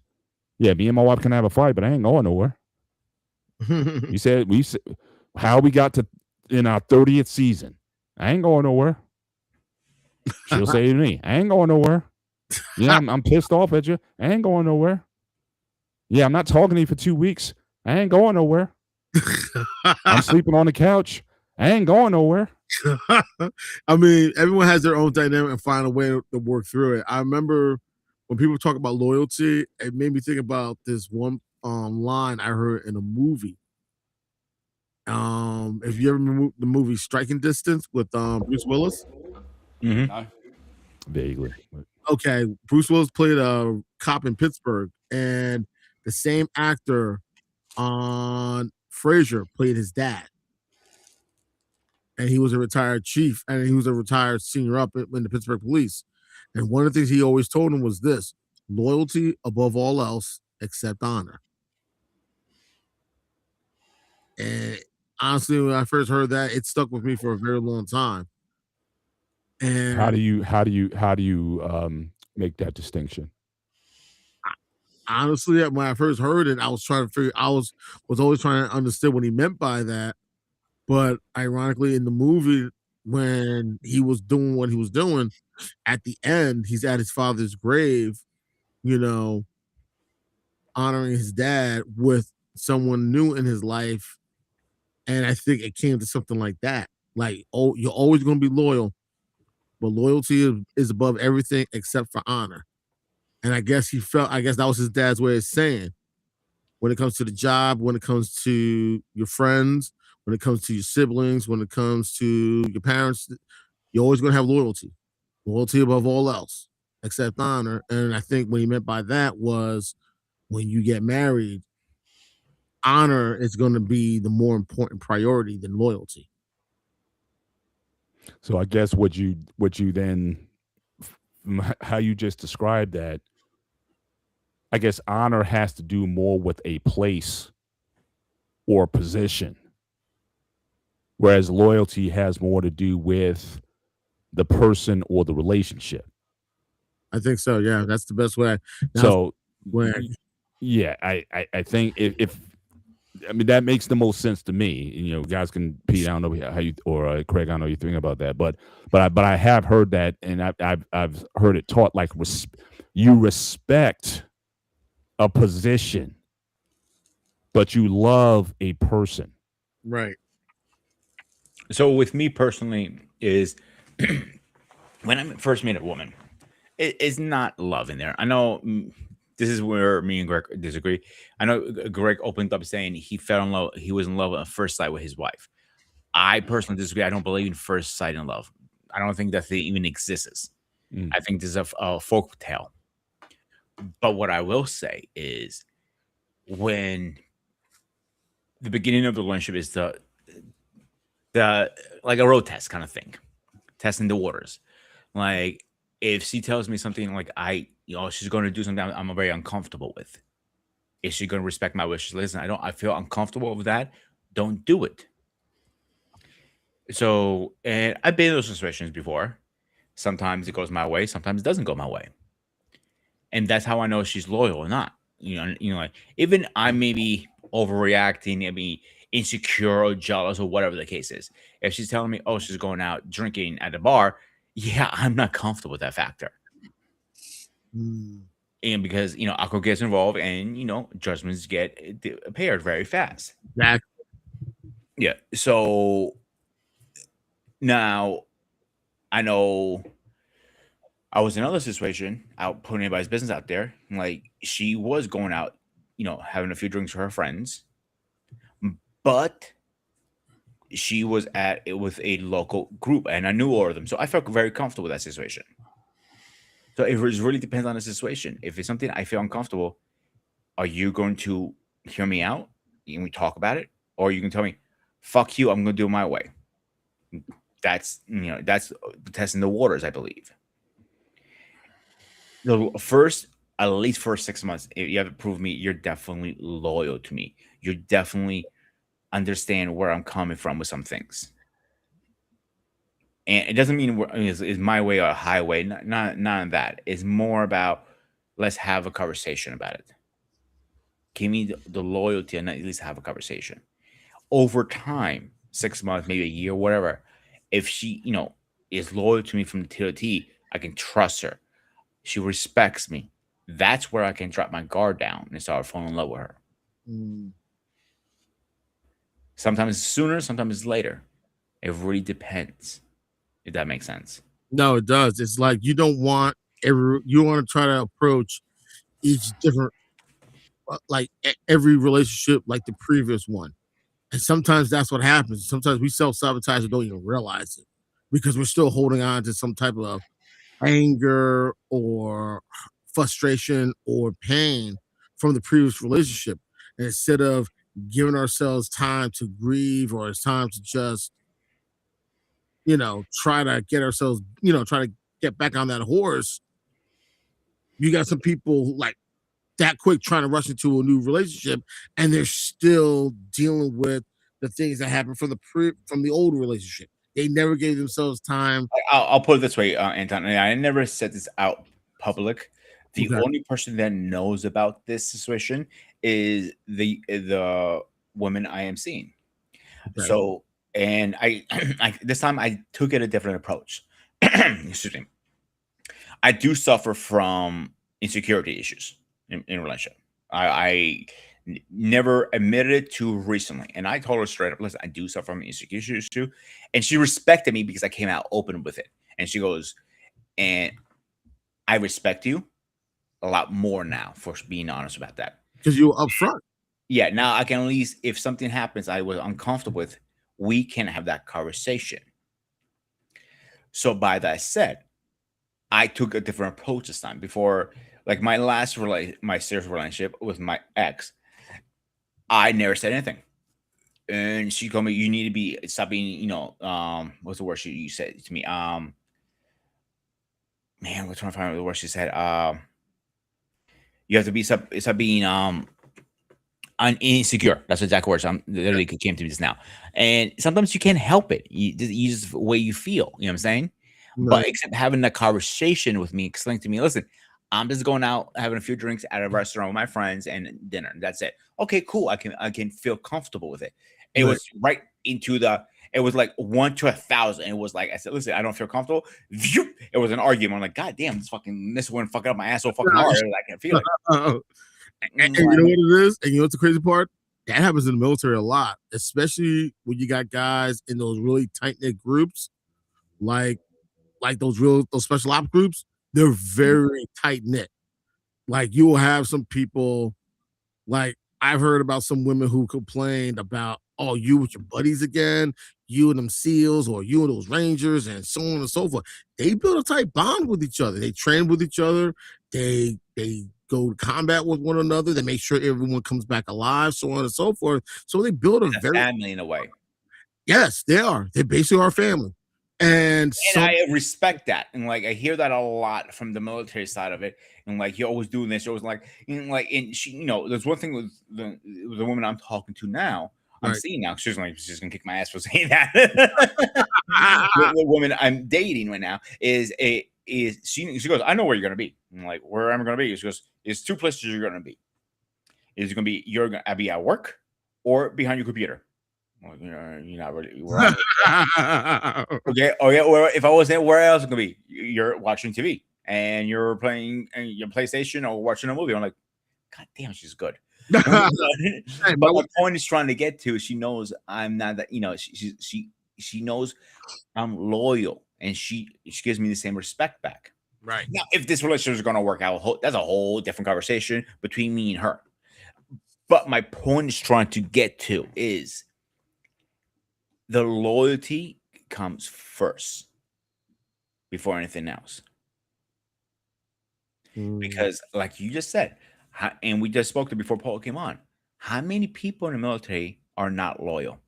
Yeah, me and my wife can have a fight, but I ain't going nowhere. we said how we got to in our 30th season. I ain't going nowhere. She'll say to me, I ain't going nowhere. Yeah, I'm pissed off at you. I ain't going nowhere. Yeah, I'm not talking to you for 2 weeks. I ain't going nowhere. I'm sleeping on the couch. I ain't going nowhere. I mean, everyone has their own dynamic and find a way to work through it. I remember when people talk about loyalty, it made me think about this one line I heard in a movie. If you ever remember the movie Striking Distance with Bruce Willis? No. Vaguely. Okay, Bruce Willis played a cop in Pittsburgh, and the same actor on Frasier played his dad. And he was a retired chief, and he was a retired senior up in the Pittsburgh Police. And one of the things he always told him was this: loyalty above all else, except honor. And honestly, when I first heard that, it stuck with me for a very long time. And how do you make that distinction? Honestly, when I first heard it, I was trying to figure. I was always trying to understand what he meant by that. But ironically, in the movie, when he was doing what he was doing, at the end, he's at his father's grave, honoring his dad with someone new in his life. And I think it came to something like that. Like, oh, you're always going to be loyal, but loyalty is above everything except for honor. And I guess that was his dad's way of saying, when it comes to the job, when it comes to your friends, when it comes to your siblings, when it comes to your parents, you're always going to have loyalty above all else, except honor. And I think what he meant by that was, when you get married, honor is going to be the more important priority than loyalty. So I guess what you then, how you just described that, I guess honor has to do more with a place or position, whereas loyalty has more to do with the person or the relationship. I think so. Yeah, that's the best way. So Where yeah, I think if I mean, that makes the most sense to me. You know, guys can Pete, I don't know how you, or Craig, I don't know you think about that, but I have heard that, and I've heard it taught like you respect a position, but you love a person. right. So with me personally, is when I first meet a woman, it's not love in there. I know this is where me and Greg disagree. I know Greg opened up saying he fell in love. He was in love at first sight with his wife. I personally disagree. I don't believe in first sight in love. I don't think that thing even exists. Mm. I think this is a folk tale. But what I will say is, when the beginning of the relationship is the like a road test kind of thing, testing the waters. Like, if she tells me something like she's going to do something I'm very uncomfortable with, is she going to respect my wishes? Listen, I feel uncomfortable with that. Don't do it. So, and I've been in those situations before. Sometimes it goes my way, sometimes it doesn't go my way, and that's how I know she's loyal or not. Like, even I may be overreacting, maybe insecure or jealous or whatever the case is. If she's telling me, oh, she's going out drinking at the bar, yeah, I'm not comfortable with that factor. Mm. And because, alcohol gets involved, and, judgments get appeared very fast. Exactly. Yeah. So now I know I was in another situation, out putting anybody's business out there. Like, she was going out, having a few drinks with her friends, but she was at it with a local group, and I knew all of them, so I felt very comfortable with that situation. So it really depends on the situation. If it's something I feel uncomfortable, are you going to hear me out and we talk about it, or you can tell me, "Fuck you, I'm going to do it my way." That's testing the waters, I believe. The at least first 6 months, if you have to prove me, you're definitely loyal to me. You definitely understand where I'm coming from with some things. And it doesn't mean is my way or a highway. None of that. It's more about, let's have a conversation about it. Give me the loyalty and at least have a conversation. Over time, 6 months, maybe a year, whatever, if she, is loyal to me from the T to T, I can trust her. She respects me. That's where I can drop my guard down and start falling in love with her. Mm. Sometimes it's sooner, sometimes it's later. It really depends, if that makes sense. No, it does. It's like you want to try to approach each different, like every relationship like the previous one. And sometimes that's what happens. Sometimes we self-sabotage and don't even realize it, because we're still holding on to some type of anger or frustration or pain from the previous relationship. And instead of giving ourselves time to grieve, or it's time to just, try to get ourselves, try to get back on that horse, you got some people like that quick trying to rush into a new relationship, and they're still dealing with the things that happened from the old relationship. They never gave themselves time. I'll put it this way, Anton. I never said this out public. The Okay. only person that knows about this situation is the women I am seeing. Okay. So, and I this time I took it a different approach. Excuse me. I do suffer from insecurity issues in relationship. I never admitted it to recently, and I told her straight up, listen, I do suffer from insecurity issues too. And she respected me because I came out open with it. And she goes, and I respect you, a lot more now, for being honest about that. Because you were up front. Yeah, now I can at least, if something happens I was uncomfortable with, we can have that conversation. So by that said, I took a different approach this time. Before, like my last my serious relationship with my ex, I never said anything. And she told me, you need to stop being, what's the word you said to me? Man, we're trying to find the word she said. You have to be stop being insecure. That's the exact words. I'm literally came to me just now. And sometimes you can't help it. You just the way you feel. You know what I'm saying? But Right. except having that conversation with me, explaining to me, listen, I'm just going out having a few drinks at a restaurant with my friends and dinner. That's it. Okay, cool. I can feel comfortable with it. It Right. was right into it was like 1 to 1,000. It was like, I said, listen, I don't feel comfortable. Phew. It was an argument. I'm like, God damn, this one fucking up my ass so fucking hard. I can't feel it. And you know what it is? And you know what's the crazy part? That happens in the military a lot, especially when you got guys in those really tight-knit groups, like those special ops groups. They're very tight-knit. Like you will have some people, like I've heard about some women who complained about, oh, you with your buddies again, you and them SEALs, or you and those Rangers, and so on and so forth. They build a tight bond with each other. They train with each other. They go to combat with one another. They make sure everyone comes back alive, so on and so forth. So they build a It's a very family in a way. yes, they are. They basically are family. And I respect that, and like I hear that a lot from the military side of it, and like you're always doing this, you're always like, and she, there's one thing with the woman I'm talking to now, I'm Right. seeing now, she's gonna kick my ass for saying that. The woman I'm dating right now she goes, I know where you're gonna be. I'm like, where am I gonna be? She goes, there's 2 places you're gonna be. Is it gonna be you're gonna be at work or behind your computer? Well, you're not really. Okay. Oh yeah. Or if I was there, where else it gonna be? You're watching TV and you're playing your PlayStation or watching a movie. I'm like, God damn, she's good. But my point is trying to get to, she knows I'm not that. She knows I'm loyal, and she gives me the same respect back. Right. Now, if this relationship is gonna work out, that's a whole different conversation between me and her. But my point is trying to get to is the loyalty comes first before anything else. Because, like you just said, and we just spoke to before Paul came on, how many people in the military are not loyal?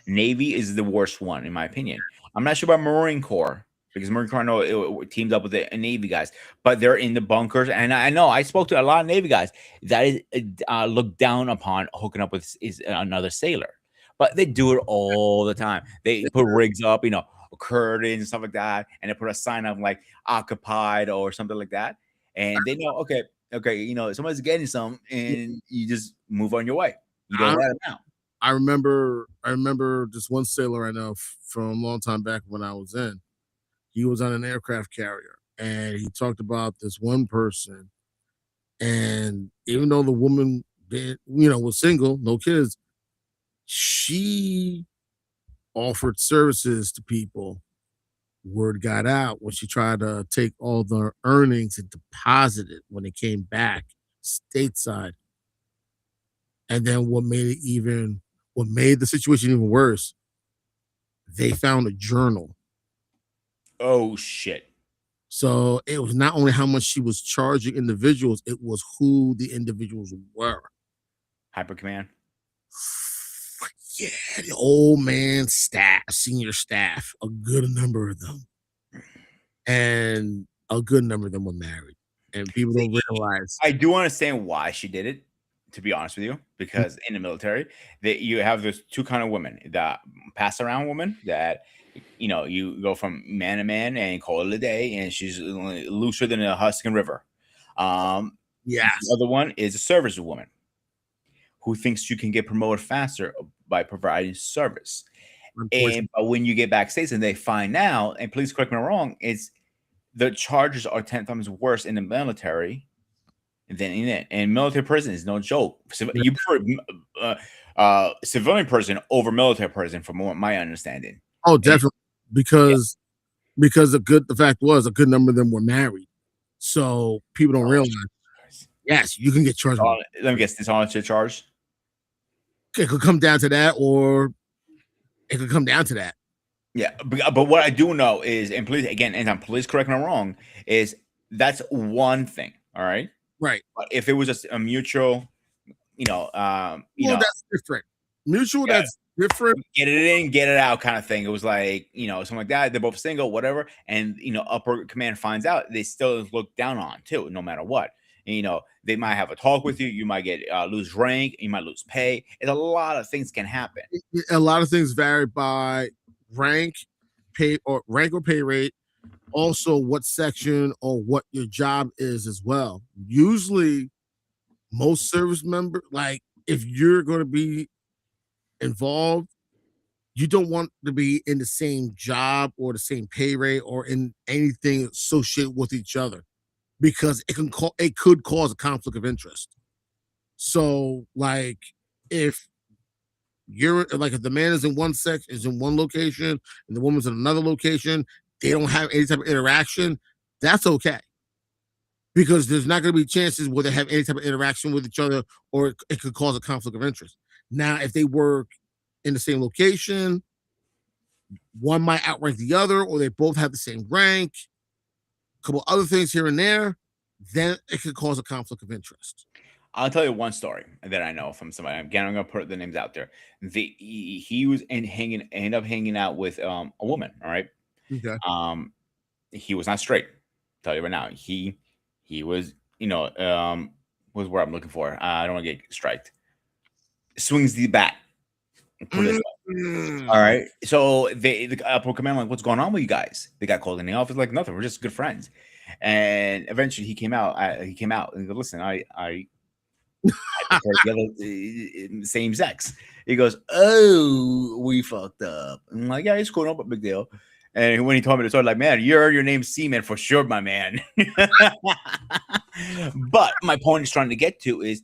Navy is the worst one, in my opinion. I'm not sure about Marine Corps, because Marine Corps, I know it teamed up with the Navy guys, but they're in the bunkers. And I know I spoke to a lot of Navy guys that is looked down upon hooking up with is another sailor, but they do it all the time. They put rigs up, curtains and stuff like that, and they put a sign up like occupied or something like that, and they know, okay, somebody's getting some, and you just move on your way. You don't let them out. I remember just one sailor I know from a long time back when I was in. He was on an aircraft carrier, and he talked about this one person. And even though the woman, was single, no kids, she offered services to people. Word got out when she tried to take all the earnings and deposit it when it came back stateside. And then what made the situation even worse, they found a journal. Oh shit. So it was not only how much she was charging individuals, it was who the individuals were. Hyper Command. Yeah, the old man staff, senior staff, a good number of them. And a good number of them were married. And people don't realize. I do understand why she did it, to be honest with you, because in the military, you have those 2 kind of women, the pass around woman that, you go from man to man and call it a day, and she's looser than a Hudson River. Yes. The other one is a service woman who thinks you can get promoted faster by providing service. But when you get backstage and they find out, and please correct me if I'm wrong, it's the charges are 10 times worse in the military than in it. And military prison is no joke. You prefer civilian prison over military prison, from my understanding. Oh, definitely, because the fact was a good number of them were married. So people don't realize. Yes, you can get charged. Let me guess, dishonesty charge. It could come down to that, or it could come down to that. Yeah, but what I do know is, and please again, and please correct me if I'm wrong, is that's one thing. All right. Right. But if it was just a mutual, that's different. Mutual, Yeah. that's different. get it in, get it out kind of thing. It was like, something like that. They're both single, whatever. And, upper command finds out, they still look down on too, no matter what. And, they might have a talk with you. You might get lose rank. You might lose pay. And a lot of things can happen. A lot of things vary by rank, pay or pay rate. Also, what section or what your job is as well. Usually, most service member, like if you're going to be involved, you don't want to be in the same job or the same pay rate or in anything associated with each other, because it could cause a conflict of interest. So, like, if the man is in one section, is in one location, and the woman's in another location, they don't have any type of interaction, that's okay. Because there's not going to be chances where they have any type of interaction with each other, or it could cause a conflict of interest. Now, if they work in the same location, one might outrank the other, or they both have the same rank, a couple other things here and there, then it could cause a conflict of interest. I'll tell you one story that I know from somebody. Again, I'm going to put the names out there. He was ended up hanging out with a woman. All right. Okay. He was not straight. I'll tell you right now. He was, was where I'm looking for. I don't want to get striked. Swings the bat. Put it all right. So the upper command, like, what's going on with you guys? They got called in the office, like, nothing. We're just good friends. And eventually he came out. And he goes, listen, I prefer the other same sex. He goes, oh, we fucked up. I'm like, yeah, it's cool, no big deal. And when he told me the story, like, man, your name's Seaman for sure, my man. But my point is trying to get to is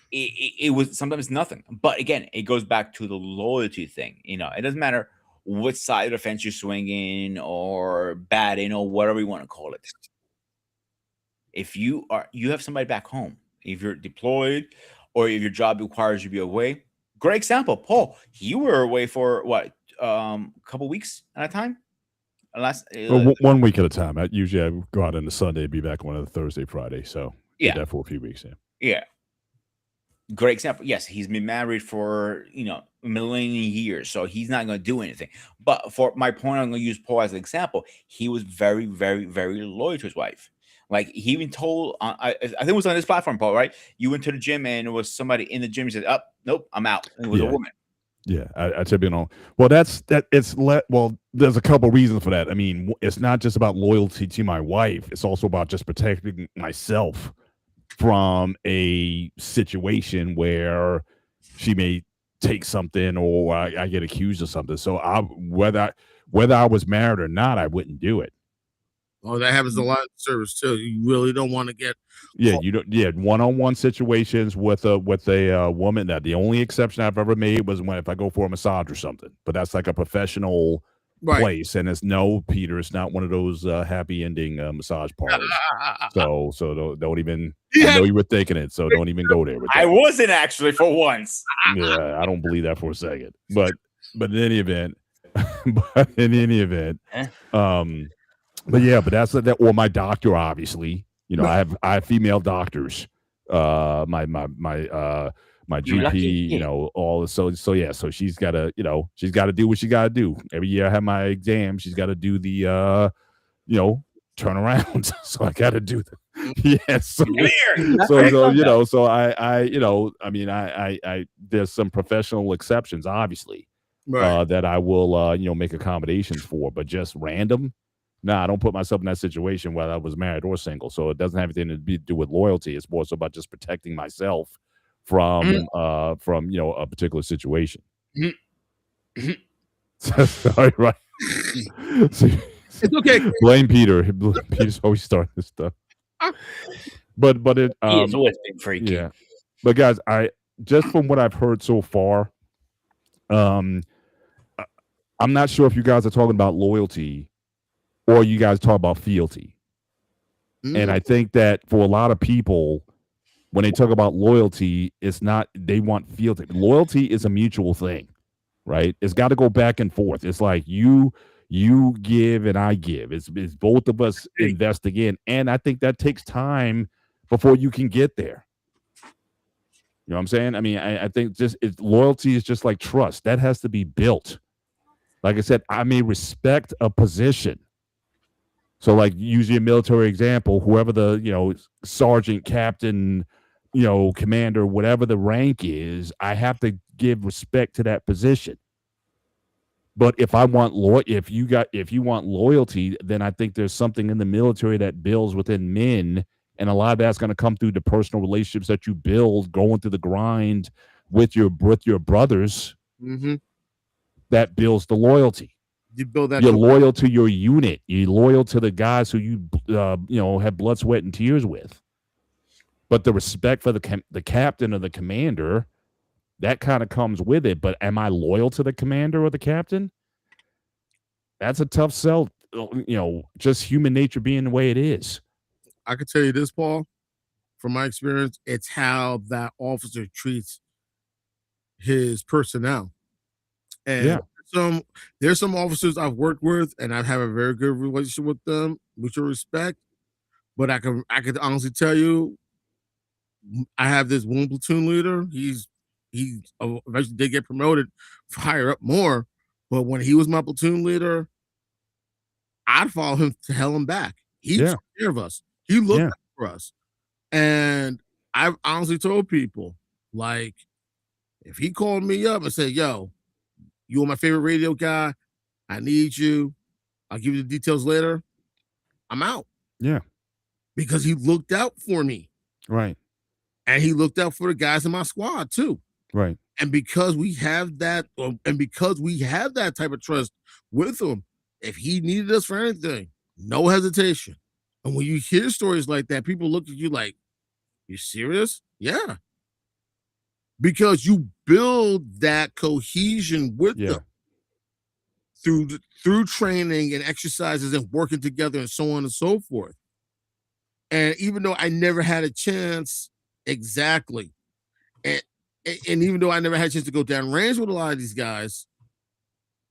it was sometimes nothing. But again, it goes back to the loyalty thing. It doesn't matter what side of the fence you're swinging or batting or whatever you want to call it. If you have somebody back home, if you're deployed or if your job requires you to be away, great example, Paul. You were away for what? A couple weeks at a time. 1 week at a time. Usually I go out on the Sunday, be back on a Thursday, Friday. So yeah, that for a few weeks. Yeah. Great example. Yes, he's been married for a million years, so he's not going to do anything. But for my point, I'm going to use Paul as an example. He was very, very, very loyal to his wife. Like, he even told, I think it was on this platform, Paul, right? You went to the gym and it was somebody in the gym. He said, "Oh, nope, I'm out." And it was a woman. Yeah, I tip in on. Well, well, there's a couple reasons for that. I mean, it's not just about loyalty to my wife. It's also about just protecting myself from a situation where she may take something or I get accused of something. So whether I was married or not, I wouldn't do it. Oh, that happens a lot in service too. You really don't want to get you don't one-on-one situations with a woman. That the only exception I've ever made was if I go for a massage or something, but that's like a professional place, and it's Peter, it's not one of those happy ending massage parlors. So don't even. I know you were thinking it, so don't even go there with that. I wasn't actually, for once. Yeah, I don't believe that for a second. But in any event, but that's that. Or my doctor, obviously. I have female doctors. My GP, all so yeah. So she's got to do what she got to do. Every year I have my exam. She's got to do the turnarounds. So I got to do that. Yes. So I mean, I there's some professional exceptions, obviously, that I will make accommodations for, but just random. No, I don't put myself in that situation whether I was married or single. So it doesn't have anything to do with loyalty. It's more so about just protecting myself from a particular situation. Sorry, right? It's okay. Blame Peter. Peter's always starting this stuff. But it it's always been freaky. Yeah. But guys, I just from what I've heard so far, I'm not sure if you guys are talking about loyalty or you guys talk about fealty. And I think that for a lot of people, when they talk about loyalty, it's not, they want fealty. Loyalty is a mutual thing, right? It's got to go back and forth. It's like you give and I give. It's both of us investing in. And I think that takes time before you can get there. You know what I'm saying? I mean, I think loyalty is just like trust. That has to be built. Like I said, I may respect a position. So, like, using a military example, whoever the, sergeant, captain, commander, whatever the rank is, I have to give respect to that position. But if I want if you want loyalty, then I think there's something in the military that builds within men, and a lot of that's going to come through the personal relationships that you build, going through the grind with your brothers. Mm-hmm. That builds the loyalty. You build that. You're loyal to your unit. You're loyal to the guys who you have blood, sweat, and tears with. But the respect for the captain or the commander, that kind of comes with it. But am I loyal to the commander or the captain? That's a tough sell. Just human nature being the way it is. I could tell you this, Paul, from my experience, it's how that officer treats his personnel. And there's some officers I've worked with, and I have a very good relationship with them, mutual respect. But I could honestly tell you, I have this one platoon leader. He eventually did get promoted, higher up more. But when he was my platoon leader, I'd follow him to hell and back. He took care of us. He looked out for us. And I've honestly told people, like, if he called me up and said, yo, you are my favorite radio guy, I need you, I'll give you the details later, I'm out. Yeah. Because he looked out for me. Right. And he looked out for the guys in my squad too. Right. And because we have that, type of trust with him, if he needed us for anything, no hesitation. And when you hear stories like that, people look at you like, you serious? Yeah. Because you build that cohesion with them through training and exercises and working together and so on and so forth. And even though I never had a chance, exactly, and even though I never had a chance to go down range with a lot of these guys,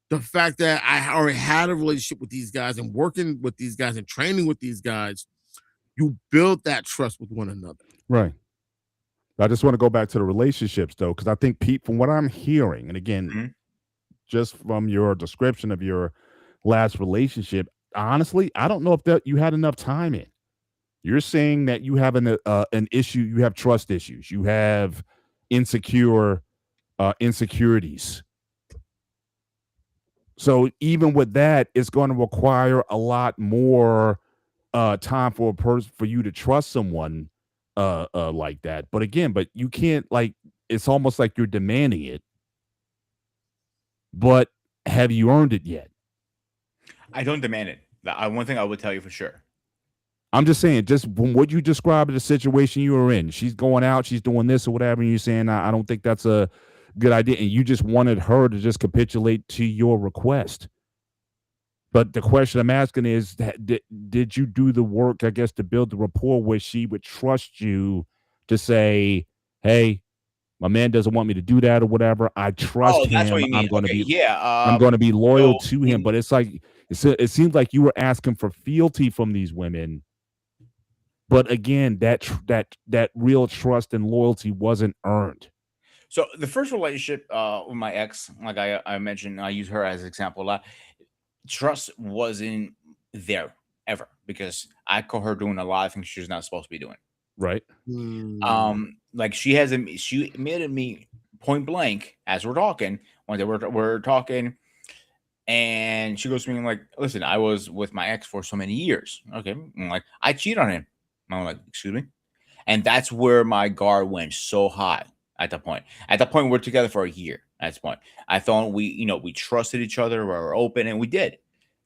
the fact that I already had a relationship with these guys and working with these guys and training with these guys, you build that trust with one another. Right. I just want to go back to the relationships, though, because I think, Pete, from what I'm hearing, and again, just from your description of your last relationship, honestly, I don't know if that you had enough time in. You're saying that you have an issue, you have trust issues, you have insecurities. So even with that, it's going to require a lot more time for you to trust someone like that. But again, you can't, like, it's almost like you're demanding it. But have you earned it yet? I don't demand it. One thing I would tell you for sure. I'm just saying, just from what you described, the situation you were in, she's going out, she's doing this or whatever, and you're saying, I don't think that's a good idea, and you just wanted her to just capitulate to your request. But the question I'm asking is, did you do the work, I guess, to build the rapport where she would trust you to say, hey, my man doesn't want me to do that or whatever. I trust him. I'm going to be loyal to him. But it's like, it seems like you were asking for fealty from these women. But again, that real trust and loyalty wasn't earned. So the first relationship with my ex, like I mentioned, I use her as an example a lot. Trust wasn't there ever because I caught her doing a lot of things she was not supposed to be doing. Right. Like she admitted me point blank as we're talking. One day we're talking, and she goes to me like, "Listen, I was with my ex for so many years. Okay, I'm like, I cheated on him." I'm like, "Excuse me," and that's where my guard went so high. At that point, we're together for a year. At this point, I thought we trusted each other, we were open, and we did.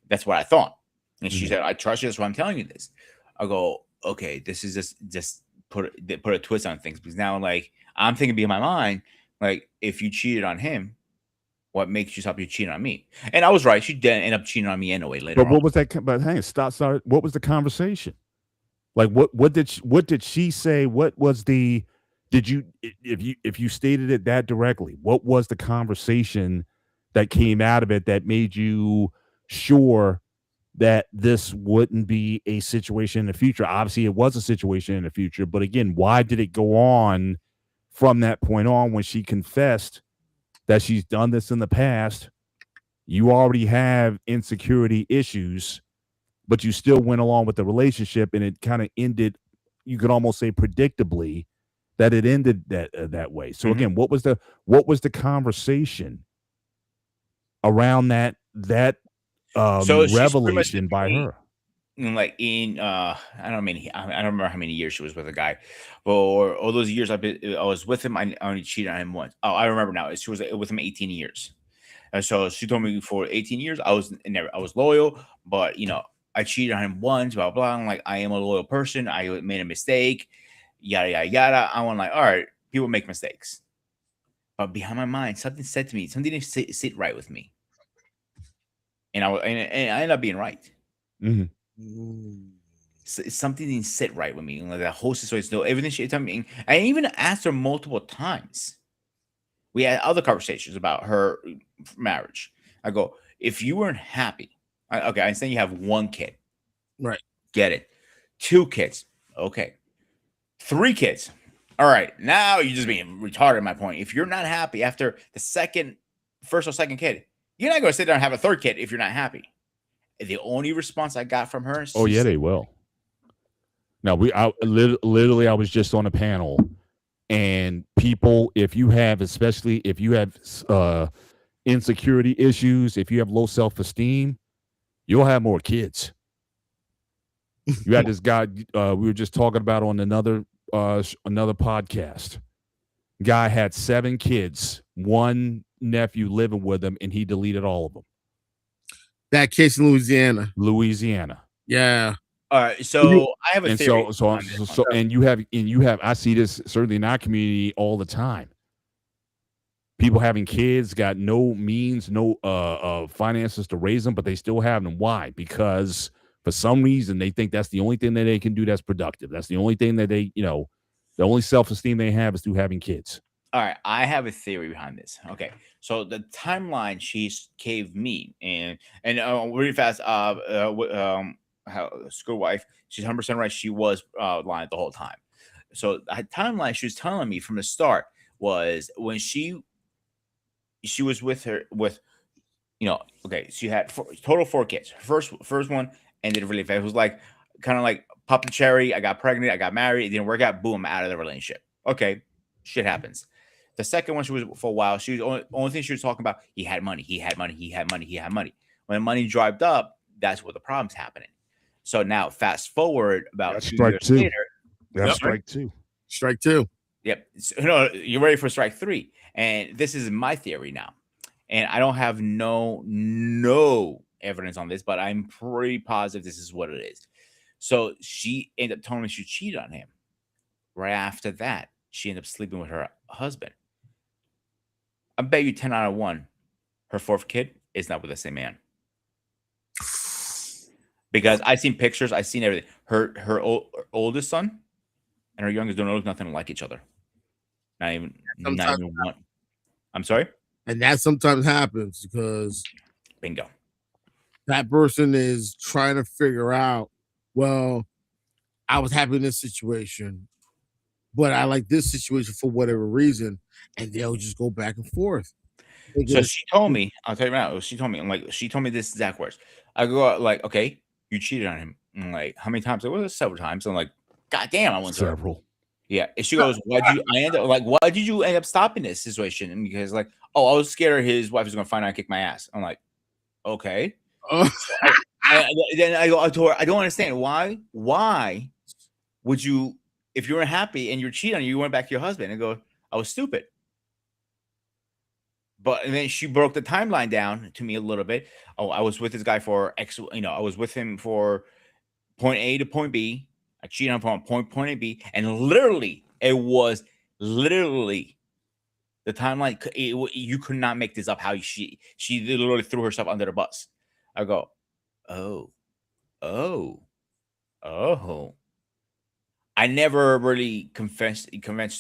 That's what I thought. And she said, "I trust you. That's why I'm telling you this." I go, "Okay, this is just put a twist on things," because now, like, I'm thinking in my mind, like, if you cheated on him, what makes you stop you cheating on me? And I was right. She didn't end up cheating on me anyway later. But what was that? But hang on, stop. Sorry. What was the conversation? Like what did she say? What was the did you if you stated it that directly, what was the conversation that came out of it that made you sure that this wouldn't be a situation in the future? Obviously, it was a situation in the future, but again, why did it go on from that point on when she confessed that she's done this in the past? You already have insecurity issues, but you still went along with the relationship, and it kind of ended. You could almost say predictably that it ended that way. So again, what was the conversation around that So she's pretty much revelation by her? like I don't remember how many years she was with a guy, but or all those years I was with him. I only cheated on him once. Oh, I remember now. She was with him 18 years, and so she told me for 18 years I was loyal, but I cheated on him once. Blah blah. I'm like, I am a loyal person. I made a mistake. Yada yada yada. I'm like, all right, people make mistakes, but behind my mind, something said to me, something didn't sit right with me, and I ended up being right. Mhm. Something didn't sit right with me. Like that whole situation, no, everything she told me. I even asked her multiple times. We had other conversations about her marriage. I go, if you weren't happy, okay, I understand you have one kid, Right. get it. 2 kids, okay. 3 kids, all right. Now you're just being retarded. At my point, if you're not happy after the first or second kid, you're not going to sit there and have a 3rd kid if you're not happy. The only response I got from her, Oh yeah, they will. Now literally I was just on a panel, and people, especially if you have insecurity issues, if you have low self-esteem, you'll have more kids. You had this guy we were just talking about on another podcast. Guy had 7 kids, 1 nephew living with him, and he deleted all of them. That case in Louisiana. Yeah. all right. So I have a And theory. and you have I see this certainly in our community all the time. People having kids got no means, no finances to raise them, but they still have them. Why? Because for some reason they think that's the only thing that they can do that's productive. That's the only thing that they, the only self-esteem they have is through having kids. All right, I have a theory behind this. Okay, so the timeline she's gave me, and really fast, how school wife, she's 100% right. She was lying the whole time. So the timeline she was telling me from the start was when she was with okay, she had total 4 kids. First one ended really fast. It was like kind of like pop the cherry. I got pregnant. I got married. It didn't work out. Boom, out of the relationship. Okay, shit happens. The second one, she was for a while. She was only thing she was talking about. He had money. He had money. He had money. He had money. When the money dried up, that's where the problem's happening. So now, fast forward about That's 2 strike years 2. later. That's Yep. strike 2. Strike 2. Yep. So, you're ready for strike 3, and this is my theory now. And I don't have no evidence on this, but I'm pretty positive this is what it is. So she ended up telling me she cheated on him. Right after that, she ended up sleeping with her husband. I bet you 10 out of 1, her 4th kid is not with the same man. Because I've seen pictures, I've seen everything. Her oldest son and her youngest don't look nothing like each other. Not even one. I'm sorry? And that sometimes happens because Bingo. that person is trying to figure out, well, I was happy in this situation, but I like this situation for whatever reason, and they'll just go back and forth. So she told me, I'll tell you right now, she told me, she told me this exact words. I go out like, okay, you cheated on him. I'm like, how many times? It was several times. I'm like, God damn, I went to her. Several. Yeah. And she goes, why did you end up stopping this situation? And because like, oh, I was scared his wife was gonna find out and kick my ass. I'm like, okay. Then I told her, I don't understand why would you, if you weren't happy and you're cheating on you went back to your husband and go, I was stupid. But and then she broke the timeline down to me a little bit. Oh, I was with this guy for X, I was with him for point A to point B. I cheated on him from point A to B, and literally, it was literally the timeline. You could not make this up. How she literally threw herself under the bus. I go, oh. I never really convinced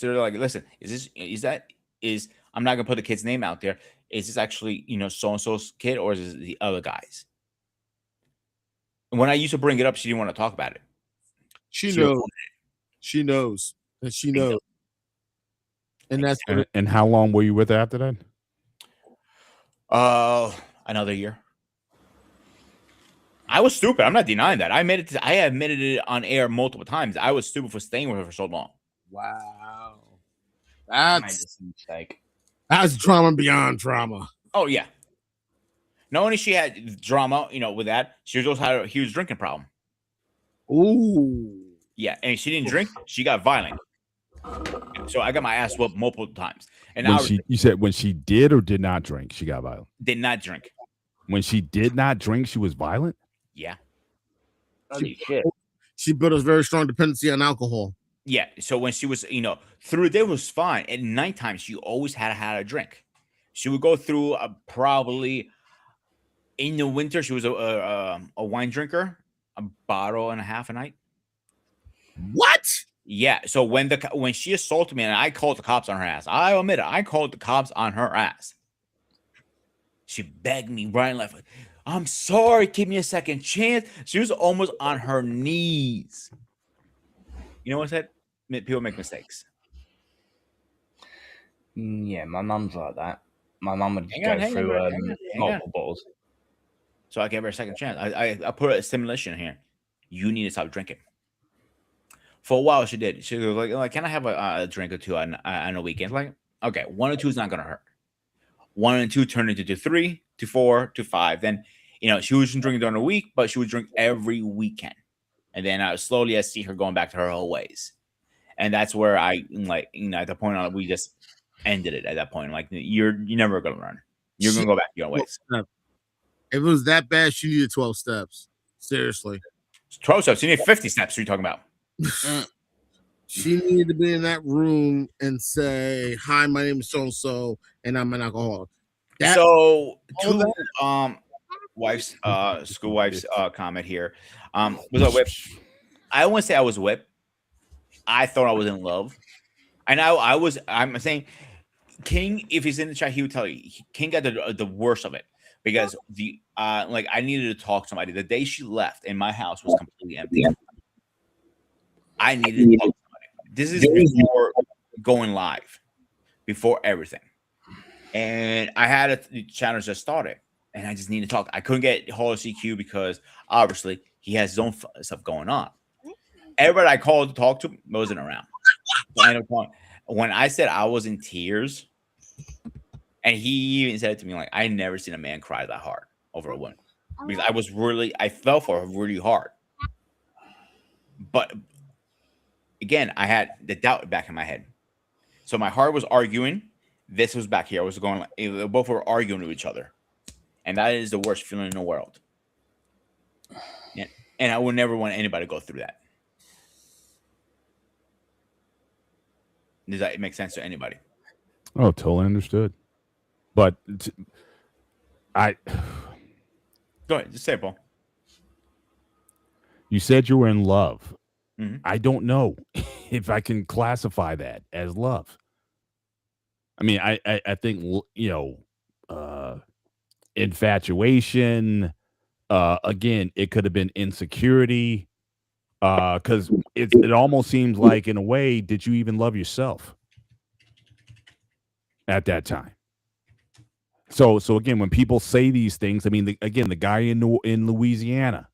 her. Like, listen, I'm not gonna put the kid's name out there. Is this actually so and so's kid, or is it the other guy's? And when I used to bring it up, she didn't want to talk about it. She She knows. avoided She knows. And she Bingo. knows. And that's what And how long were you with her after that? Another year. I was stupid. I'm not denying that. I admitted it on air multiple times. I was stupid for staying with her for so long. wow. I made That's this mistake. trauma beyond trauma. Oh yeah. Not only she had drama, with that, she also had a huge drinking problem. Ooh. Yeah, and she didn't drink. She got violent. So I got my ass whooped multiple times. And You said when she did or did not drink, she got violent. did not drink. When she did not drink, she was violent. Yeah. Holy shit. She built a very strong dependency on alcohol. Yeah. So when she was, through the day was fine. At nighttime, she always had a drink. She would go through probably in the winter. She was a wine drinker, a bottle and a half a night. What? Yeah. So when she assaulted me and I called the cops on her ass, I admit it, I called the cops on her ass. She begged me right and left. I'm sorry, give me a second chance. She was almost on her knees. You know what I said? People make mistakes. Yeah, my mum's like that. My mum would Hang on, go hang through on, hang on. multiple bottles. So I gave her a second chance. I put a stimulation here. You need to stop drinking. For a while, she did. She was like, can I have a drink or two on a weekend? Like, okay, 1 or 2 is not going to hurt. 1 and 2 turned into 3 to 4 to 5. Then, she wasn't drinking during the week, but she would drink every weekend. And then slowly I see her going back to her old ways. And that's where I, at the point on we just ended it at that point. Like, you're never going to learn. You're going to go back to your ways. If it was that bad, she needed 12 steps. Seriously. 12 steps. You need 50 steps. What are you talking about? She needed to be in that room and say, "Hi, my name is so and so, and I'm an alcoholic." So, two school wives comment here. Was I whipped? I wouldn't say I was whipped. I thought I was in love, and I'm saying King. If he's in the chat, he would tell you King got the worst of it because I needed to talk to somebody. The day she left, and my house was completely empty. I needed to talk to somebody. This is before going live, before everything. And I had the channel just started, and I just needed to talk. I couldn't get hold of CQ because obviously he has his own stuff going on. Everybody I called to talk to wasn't around. So I ended up calling. When I said I was in tears, and he even said to me, like, I never seen a man cry that hard over a woman. Because I fell for her really hard. But again, I had the doubt back in my head. So my heart was arguing. This was back here. I was going, both were arguing with each other. And that is the worst feeling in the world. Yeah. And I would never want anybody to go through that. Does that make sense to anybody? Oh, totally understood. But Go ahead. Just say it, Paul. You said you were in love. Mm-hmm. I don't know if I can classify that as love. I mean, I think, infatuation, again, it could have been insecurity, because it almost seems like, in a way, did you even love yourself at that time? So again, when people say these things, I mean, the guy in Louisiana,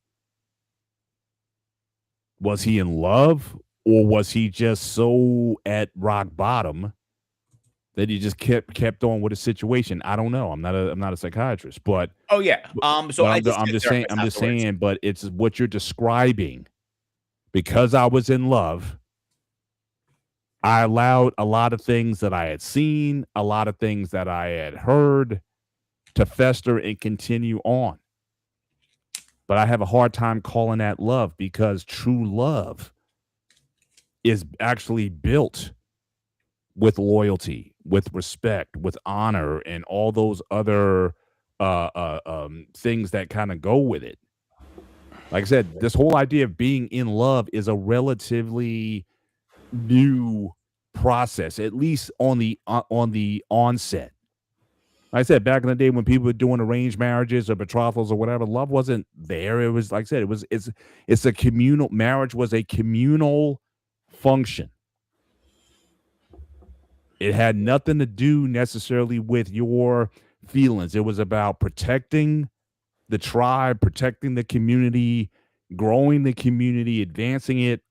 was he in love, or was he just so at rock bottom that he just kept on with the situation? I don't know. I'm not a psychiatrist, but oh yeah. So I'm just saying, but it's what you're describing. Because I was in love, I allowed a lot of things that I had seen, a lot of things that I had heard, to fester and continue on. But I have a hard time calling that love, because true love is actually built with loyalty, with respect, with honor, and all those other things that kind of go with it. Like I said, this whole idea of being in love is a relatively new process, at least on the onset. Like I said, back in the day when people were doing arranged marriages or betrothals or whatever, love wasn't there. It was like I said, it's a communal marriage was a communal function. It had nothing to do necessarily with your feelings. It was about protecting the tribe, protecting the community, growing the community, advancing it,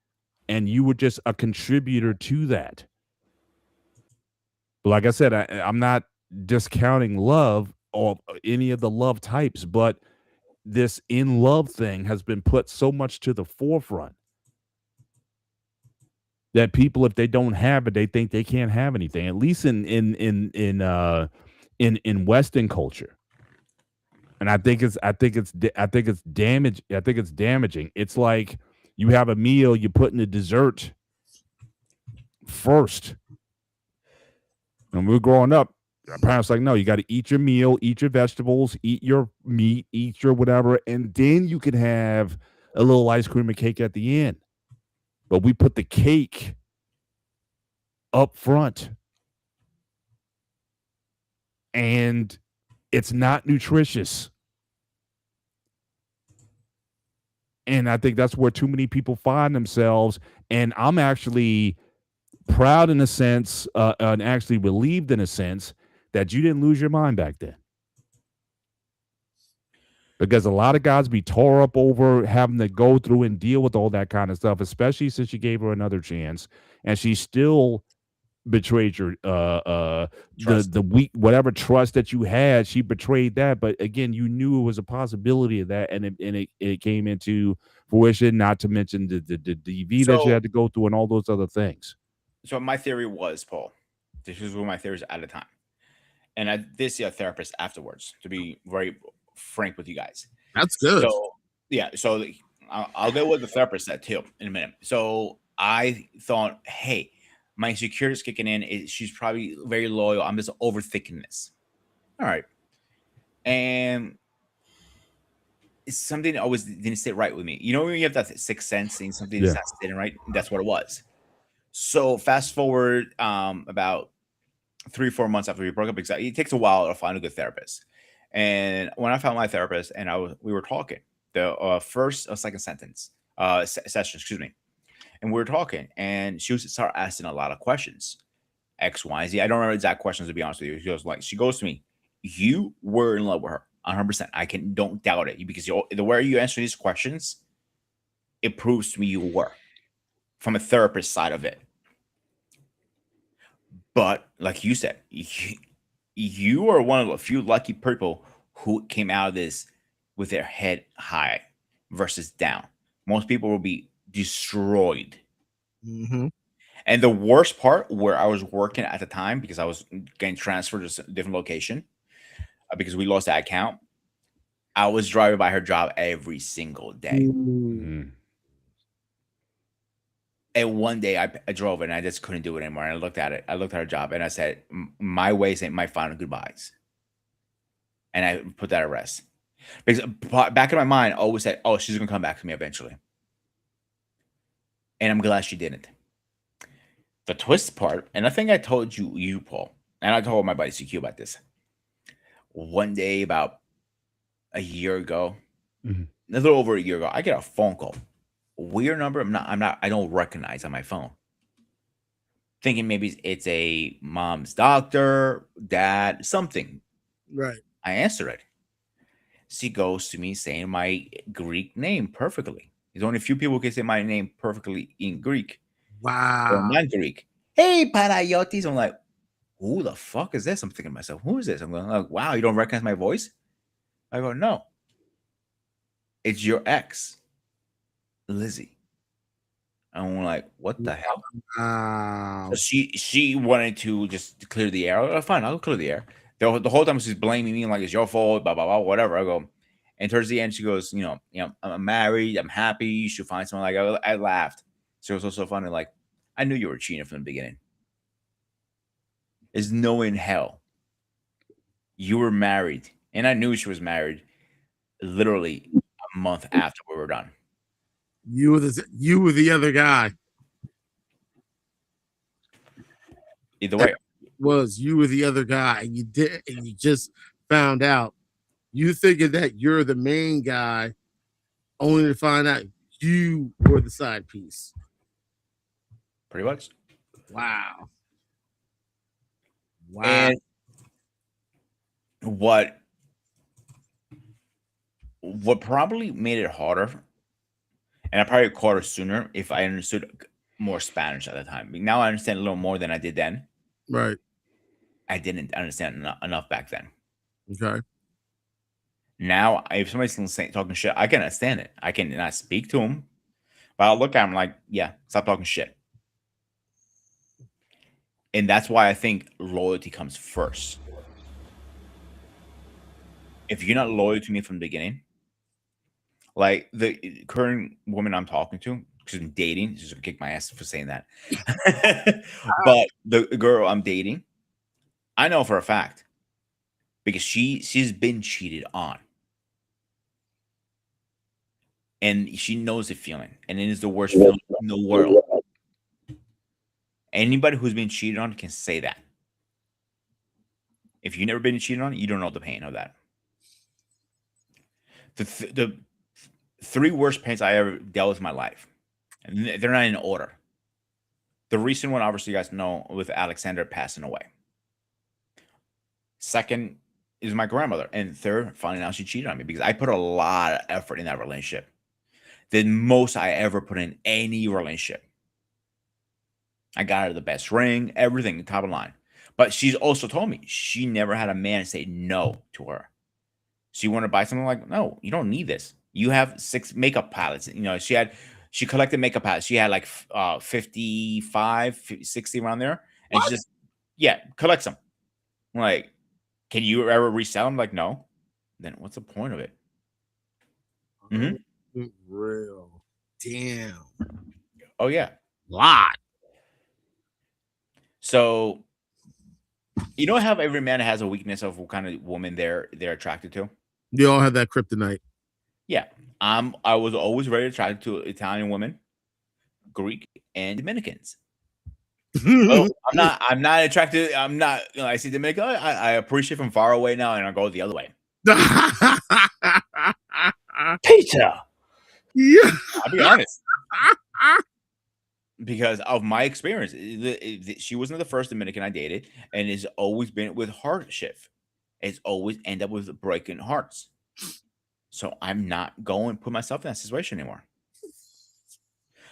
and you were just a contributor to that. But like I said, I'm not discounting love or any of the love types, but this in love thing has been put so much to the forefront that people, if they don't have it, they think they can't have anything. At least in Western culture, and I think it's damaging. It's like you have a meal, you put in the dessert first. When we were growing up, our parents like, no, you got to eat your meal, eat your vegetables, eat your meat, eat your whatever, and then you can have a little ice cream and cake at the end. But we put the cake up front, and it's not nutritious. And I think that's where too many people find themselves. And I'm actually proud in a sense, and actually relieved in a sense that you didn't lose your mind back then. Because a lot of guys be tore up over having to go through and deal with all that kind of stuff, especially since you gave her another chance and she still betrayed your the weak whatever trust that you had. She betrayed that, but again, you knew it was a possibility of that, and it came into fruition. Not to mention the DV that you had to go through and all those other things. So my theory was, Paul, this was one of my theories at the time, and I did see a therapist afterwards. To be very frank with you guys, That's good. So yeah, so I'll go with the therapist said too in a minute. So I thought, hey, my insecurity is kicking in. She's probably very loyal. I'm just overthinking this. All right, and it's something that always didn't sit right with me. You know, when you have that sixth sense, seeing something that's not sitting right, that's what it was. So fast forward about 3-4 months after we broke up, because it takes a while to find a good therapist. And when I found my therapist, and we were talking the first or second sentence session, excuse me, and we were talking, and she was start asking a lot of questions, X, Y, Z. I don't remember exact questions, to be honest with you. She goes to me, "You were in love with her, 100%. Don't doubt it, because the way you answer these questions, it proves to me you were, from a therapist side of it. But like you said, you are one of the few lucky people who came out of this with their head high versus down. Most people will be destroyed." Mm-hmm. And the worst part, where I was working at the time, because I was getting transferred to a different location, because we lost that account, I was driving by her job every single day. Mm. And one day I drove it and I just couldn't do it anymore. And I looked at it. I looked at her job and I said, my ways ain't my final goodbyes. And I put that at rest. Because back in my mind, I always said, oh, she's going to come back to me eventually. And I'm glad she didn't. The twist part, and I think I told you, Paul, and I told my buddy CQ about this. One day, about a year ago, a little over a year ago, I get a phone call. Weird number. I don't recognize on my phone. Thinking maybe it's a mom's doctor, dad, something. Right. I answer it. She goes to me saying my Greek name perfectly. There's only a few people who can say my name perfectly in Greek. Wow. Or non-Greek. Hey, Panayotis. I'm like, who the fuck is this? I'm thinking to myself, who is this? I'm going like, wow, you don't recognize my voice? I go, no. It's your ex, Lizzie. And I'm like, what the hell? Wow. So she wanted to just clear the air. Oh, fine, I'll clear the air. The whole time she's blaming me, like it's your fault, blah, blah, blah, whatever. I go, and towards the end, she goes, you know, I'm married, I'm happy, you should find someone. Like I laughed. So it was so funny. Like, I knew you were cheating from the beginning. There's no in hell. You were married, and I knew she was married literally a month after we were done. You were the other guy. Either way, was you were the other guy, and you just found out. You thinking that you're the main guy, only to find out you were the side piece. pretty much. Wow. Wow. And what probably made it harder, and I probably caught it sooner if I understood more Spanish at the time. Now I understand a little more than I did then. Right. I didn't understand enough back then. Okay. Now, if somebody's talking shit, I can understand it. I can not speak to them, but I'll look at them like, yeah, stop talking shit. And that's why I think loyalty comes first. If you're not loyal to me from the beginning, like the current woman I'm talking to, because I'm dating, she's gonna kick my ass for saying that. But the girl I'm dating, I know for a fact because she's been cheated on. And she knows the feeling, and it is the worst feeling in the world. Anybody who's been cheated on can say that. If you've never been cheated on, you don't know the pain of that. The three worst pains I ever dealt with in my life, and they're not in order. The recent one, obviously, you guys know, with Alexander passing away. Second is my grandmother, and third, finding out she cheated on me because I put a lot of effort in that relationship. The most I ever put in any relationship. I got her the best ring, everything, top of the line. But she's also told me she never had a man say no to her. She wanted to buy something like, no, you don't need this. You have 6 makeup palettes. You know, she collected makeup palettes. She had like 55, 60 around there. And she just, collects them. Like, can you ever resell them? Like, no. Then what's the point of it? Mm-hmm. Real. Damn. Oh, yeah. Lot. So, you know how every man has a weakness of what kind of woman they're attracted to? You all have that kryptonite. Yeah. I was always very attracted to Italian women, Greek, and Dominicans. Oh, I'm not attracted. I'm not, I see Dominican, I appreciate from far away now, and I go the other way. Peter. Yeah. I'll be honest. Because of my experience, she wasn't the first Dominican I dated, and it's always been with hardship. It's always end up with breaking hearts. So I'm not going to put myself in that situation anymore.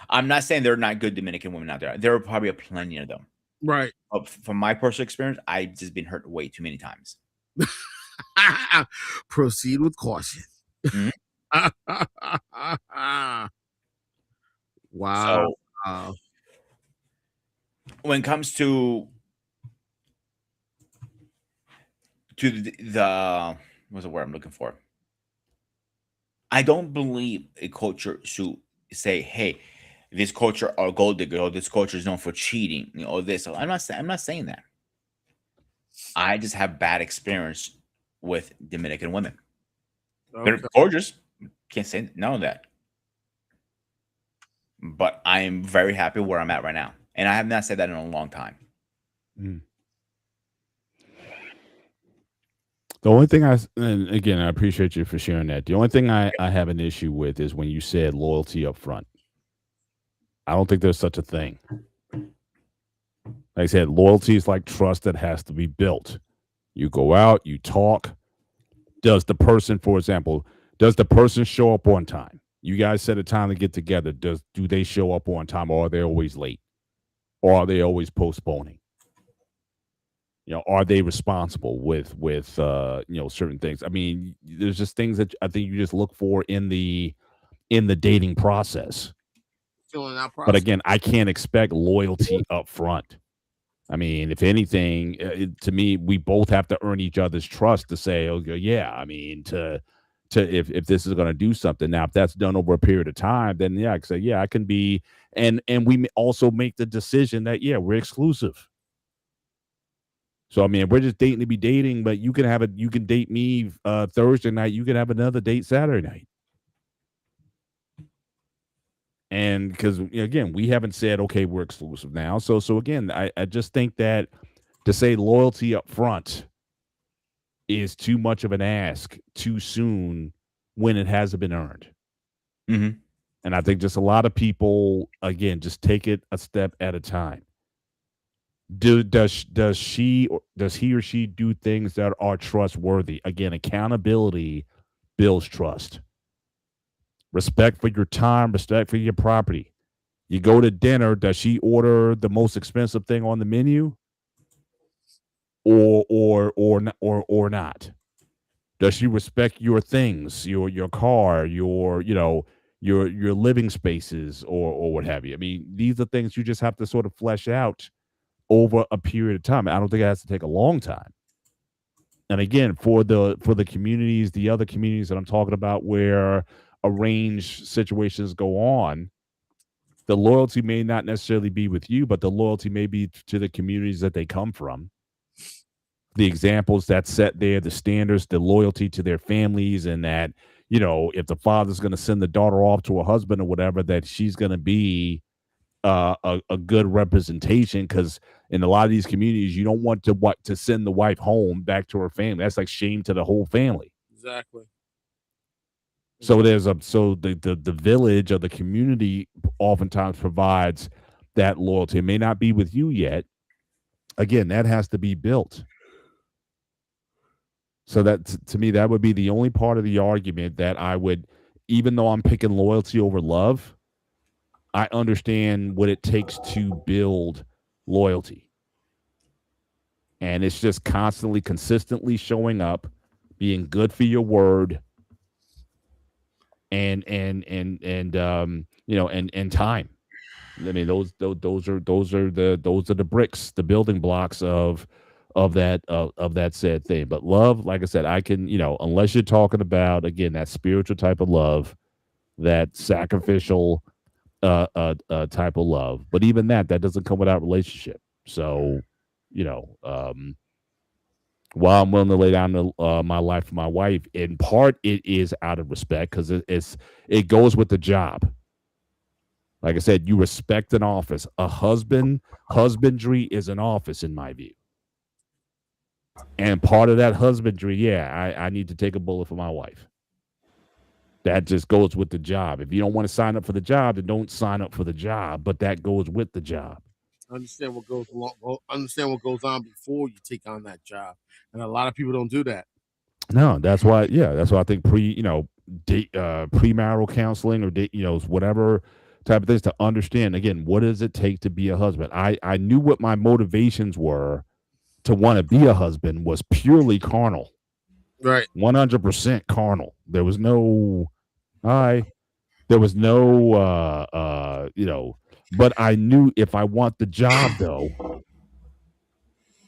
I'm not saying there are not good Dominican women out there. There are probably plenty of them. Right. But from my personal experience, I've just been hurt way too many times. Proceed with caution. Mhm. Wow. So, when it comes to the what's the word I'm looking for? I don't believe a culture should say, "Hey, this culture are gold digger, or this culture is known for cheating, or this." I'm not saying that. I just have bad experience with Dominican women. They're gorgeous. Can't say none of that. But I am very happy where I'm at right now. And I have not said that in a long time. The only thing and again, I appreciate you for sharing that. The only thing I have an issue with is when you said loyalty up front. I don't think there's such a thing. Like I said, loyalty is like trust that has to be built. You go out, you talk. Does the person, for example, show up on time? You guys set a time to get together. Do they show up on time, or are they always late? Or are they always postponing? You know, are they responsible with certain things? I mean, there's just things that I think you just look for in the dating process. Filling out process. But again, I can't expect loyalty up front. I mean, if anything, to me, we both have to earn each other's trust to say, okay, yeah, I mean, if this is going to do something. Now, if that's done over a period of time, then yeah, I can say, yeah, I can be, and we also make the decision that, yeah, we're exclusive. So, I mean, we're just dating to be dating, but you can date me Thursday night. You can have another date Saturday night. And because again, we haven't said okay, we're exclusive now. So again, I just think that to say loyalty up front is too much of an ask too soon when it hasn't been earned. Mm-hmm. And I think just a lot of people, again, just take it a step at a time. Does he or she do things that are trustworthy? Again, accountability builds trust. Respect for your time, respect for your property. You go to dinner, does she order the most expensive thing on the menu? Or not? Does she respect your things, your car, your living spaces or what have you? I mean, these are things you just have to sort of flesh out over a period of time. I don't think it has to take a long time. And again, for the communities, the other communities that I'm talking about where arranged situations go on, the loyalty may not necessarily be with you, but the loyalty may be to the communities that they come from. The examples that set there, the standards, the loyalty to their families, and that, if the father's going to send the daughter off to a husband or whatever, that she's going to be a good representation. Because in a lot of these communities, you don't want to send the wife home back to her family. That's like shame to the whole family. Exactly. So the village or the community oftentimes provides that loyalty. It may not be with you yet. Again, that has to be built. So that to me, that would be the only part of the argument that I would, even though I'm picking loyalty over love, I understand what it takes to build loyalty. And it's just constantly, consistently showing up, being good for your word, and time. I mean, those are the bricks, the building blocks of that said thing. But love, like I said, I can, unless you're talking about, again, that spiritual type of love, that sacrificial type of love. But even that doesn't come without relationship. So, while I'm willing to lay down my life for my wife, in part it is out of respect because it goes with the job. Like I said, you respect an office. Husbandry is an office in my view. And part of that husbandry, I need to take a bullet for my wife. That just goes with the job. If you don't want to sign up for the job, then don't sign up for the job. But that goes with the job. Understand what goes on before you take on that job, and a lot of people don't do that. No, that's why I think premarital counseling or whatever type of things to understand, again, what does it take to be a husband? I knew what my motivations were to want to be a husband was purely carnal. Right. 100% carnal. There was no but I knew if I want the job though,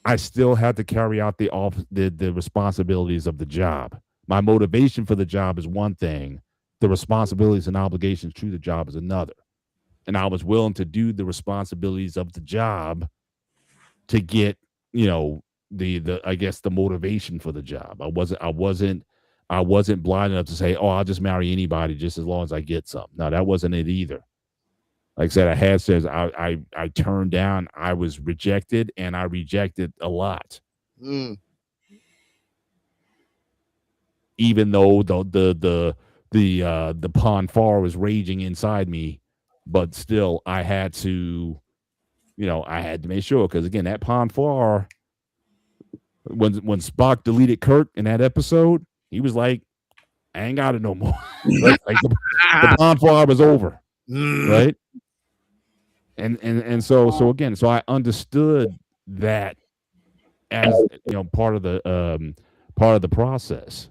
I still had to carry out the responsibilities of the job. My motivation for the job is one thing. The responsibilities and obligations to the job is another. And I was willing to do the responsibilities of the job to get, the motivation for the job. I wasn't blind enough to say, oh, I'll just marry anybody just as long as I get some. No, that wasn't it either. Like I said, I had says I turned down, I was rejected, and I rejected a lot. Even though the pond far was raging inside me, but still I had to make sure, because again, that pond far, when Spock deleted Kirk in that episode, he was like, I ain't got it no more. like the pond far was over. Right. And so again, so I understood that as part of the process.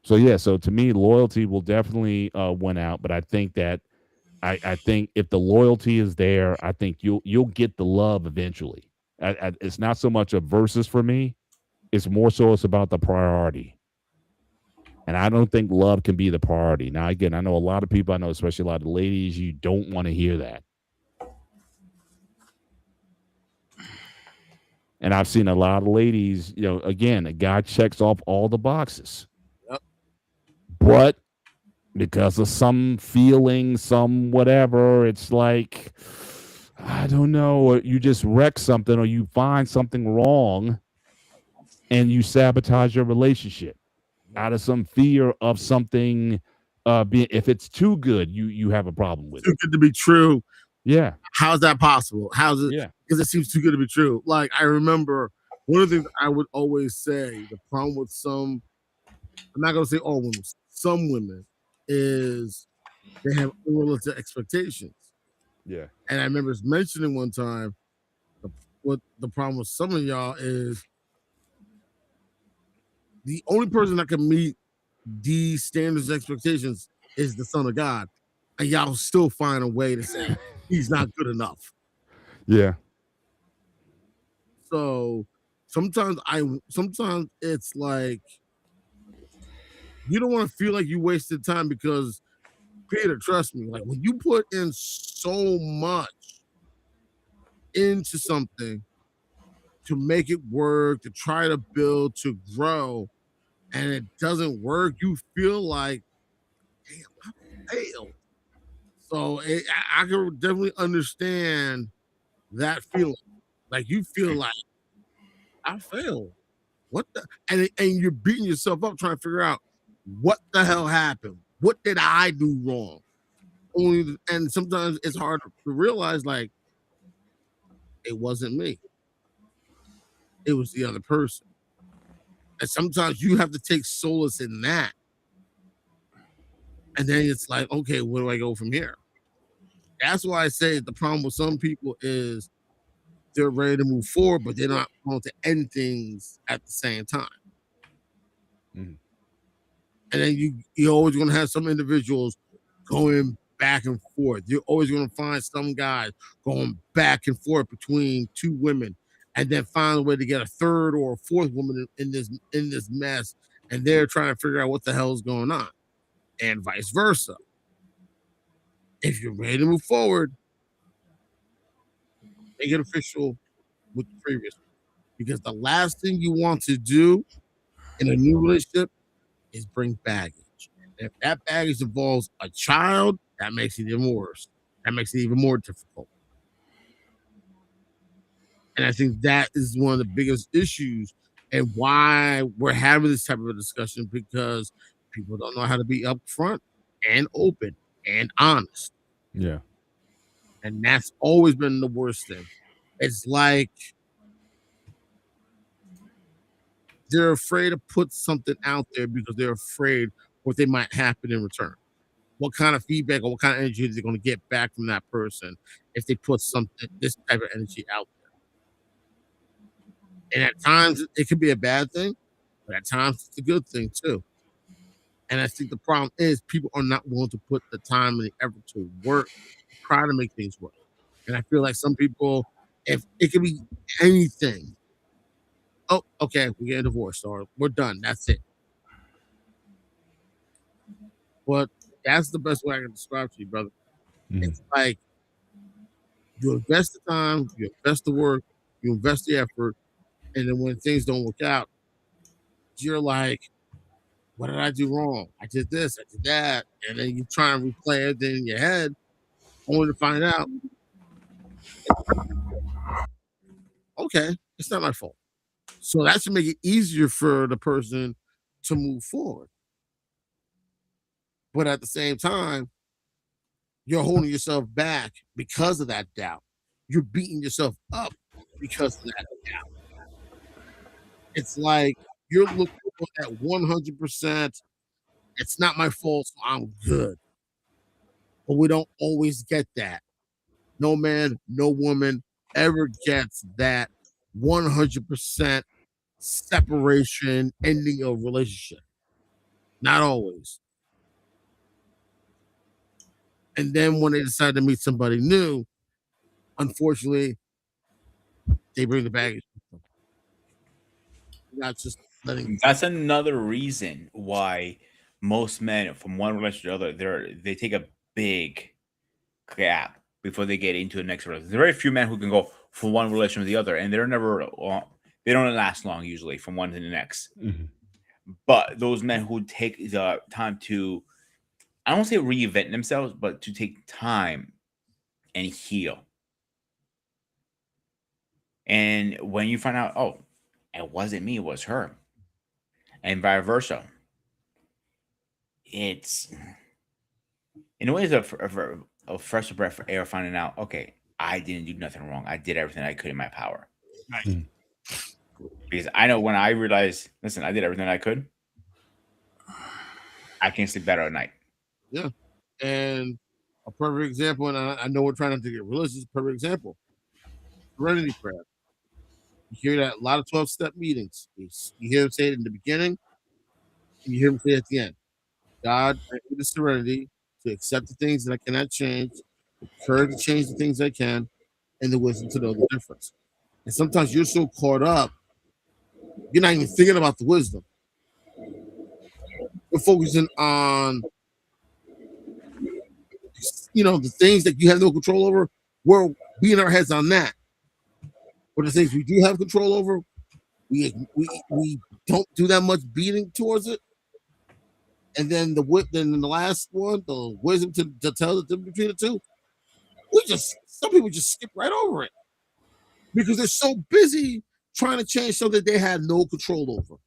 So to me, loyalty will definitely win out, but I think that I think if the loyalty is there, I think you'll get the love eventually. It's not so much a versus for me; it's more so it's about the priority. And I don't think love can be the priority. Now, again, I know a lot of people, especially a lot of ladies, you don't want to hear that. And I've seen a lot of ladies, again, a guy checks off all the boxes. Yep. But because of some feeling, some whatever. It's like, I don't know, or you just wreck something or you find something wrong and you sabotage your relationship out of some fear of something being, if it's too good, you have a problem with Too it. good to be true. Yeah. How's that possible? How's it? Yeah. Because it seems too good to be true. Like I remember one of the things I would always say, the problem with some, I'm not gonna say all women, some women, is they have unrealistic expectations. Yeah. And I remember mentioning one time what the problem with some of y'all is the only person that can meet these standards and expectations is the Son of God. And y'all still find a way to say he's not good enough. Yeah. So sometimes it's like you don't want to feel like you wasted time because Peter, trust me, like when you put in so much into something to make it work, to try to build, to grow, and it doesn't work, you feel like, damn, I failed. So I can definitely understand that feeling. Like you feel like I failed. What the? And you're beating yourself up trying to figure out what the hell happened. What did I do wrong? And sometimes it's hard to realize like it wasn't me. It was the other person. And sometimes you have to take solace in that. And then it's like, okay, where do I go from here? That's why I say the problem with some people is they're ready to move forward, but they're not willing to end things at the same time. Mhm. And then you're always going to have some individuals going back and forth. You're always going to find some guys going back and forth between two women, and then find a way to get a third or a fourth woman in this mess, and they're trying to figure out what the hell is going on, and vice versa. If you're ready to move forward, make it official with the previous one. Because the last thing you want to do in a new relationship is bring baggage. And if that baggage involves a child, that makes it even worse. That makes it even more difficult. And I think that is one of the biggest issues and why we're having this type of a discussion, because people don't know how to be upfront and open and honest. Yeah. And that's always been the worst thing. It's like they're afraid to put something out there because they're afraid what they might happen in return. What kind of feedback or what kind of energy is they going to get back from that person if they put this type of energy out there? And at times it could be a bad thing, but at times it's a good thing too. And I think the problem is people are not willing to put the time and the effort to work, try to make things work. And I feel like some people, if it could be anything, oh, okay, we're getting divorced or we're done. That's it. But that's the best way I can describe to you, brother. Mhm. It's like you invest the time, you invest the work, you invest the effort, and then when things don't work out, you're like, what did I do wrong? I did this, I did that. And then you try and replay everything in your head, only to find out, okay, it's not my fault. So that should make it easier for the person to move forward. But at the same time, you're holding yourself back because of that doubt. You're beating yourself up because of that doubt. It's like you're looking at 100%. It's not my fault, so I'm good. But we don't always get that. No man, no woman ever gets that 100% separation ending of relationship. Not always. And then when they decide to meet somebody new, unfortunately, they bring the baggage with them. Not just letting. That's another reason why most men from one relationship to the other, they take a big gap before they get into the next relationship. There are very few men who can go from one relationship to the other, and they're never they don't last long usually from one to the next. Mhm. But those men who take the time to I don't say reinvent themselves, but to take time and heal. And when you find out, oh, it wasn't me, it was her, and vice versa, it's in a way it's a fresh breath of air finding out, okay, I didn't do nothing wrong. I did everything I could in my power. Right. Because I know when I realized, listen, I did everything I could, I can sleep better at night. Yeah. And a perfect example, and I know we're trying not to get religious, perfect example. Serenity prayer. You hear that a lot of 12-step meetings. You hear him say it in the beginning, and you hear him say it at the end. God, grant me the serenity to accept the things that I cannot change, the courage to change the things I can, and the wisdom to know the difference. And sometimes you're so caught up, you're not even thinking about the wisdom. You're focusing on, the things that you have no control over. We're beating our heads on that. But the things we do have control over, we don't do that much beating towards it. And then the last one, the wisdom to tell the difference between the two, some people just skip right over it because they're so busy trying to change something they have no control over.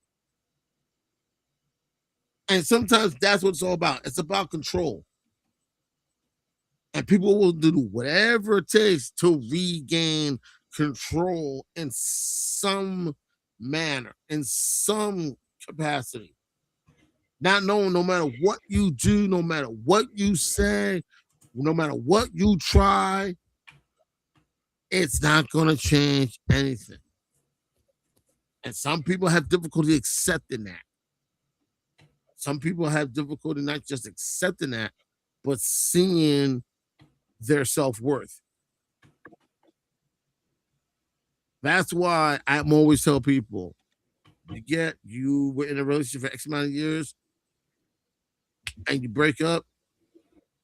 And sometimes that's what it's all about. It's about control. And people will do whatever it takes to regain control in some manner, in some capacity. Not knowing no matter what you do, no matter what you say, no matter what you try, it's not going to change anything. And some people have difficulty accepting that. Some people have difficulty not just accepting that, but seeing their self-worth. That's why I'm always tell people, you were in a relationship for X amount of years and you break up.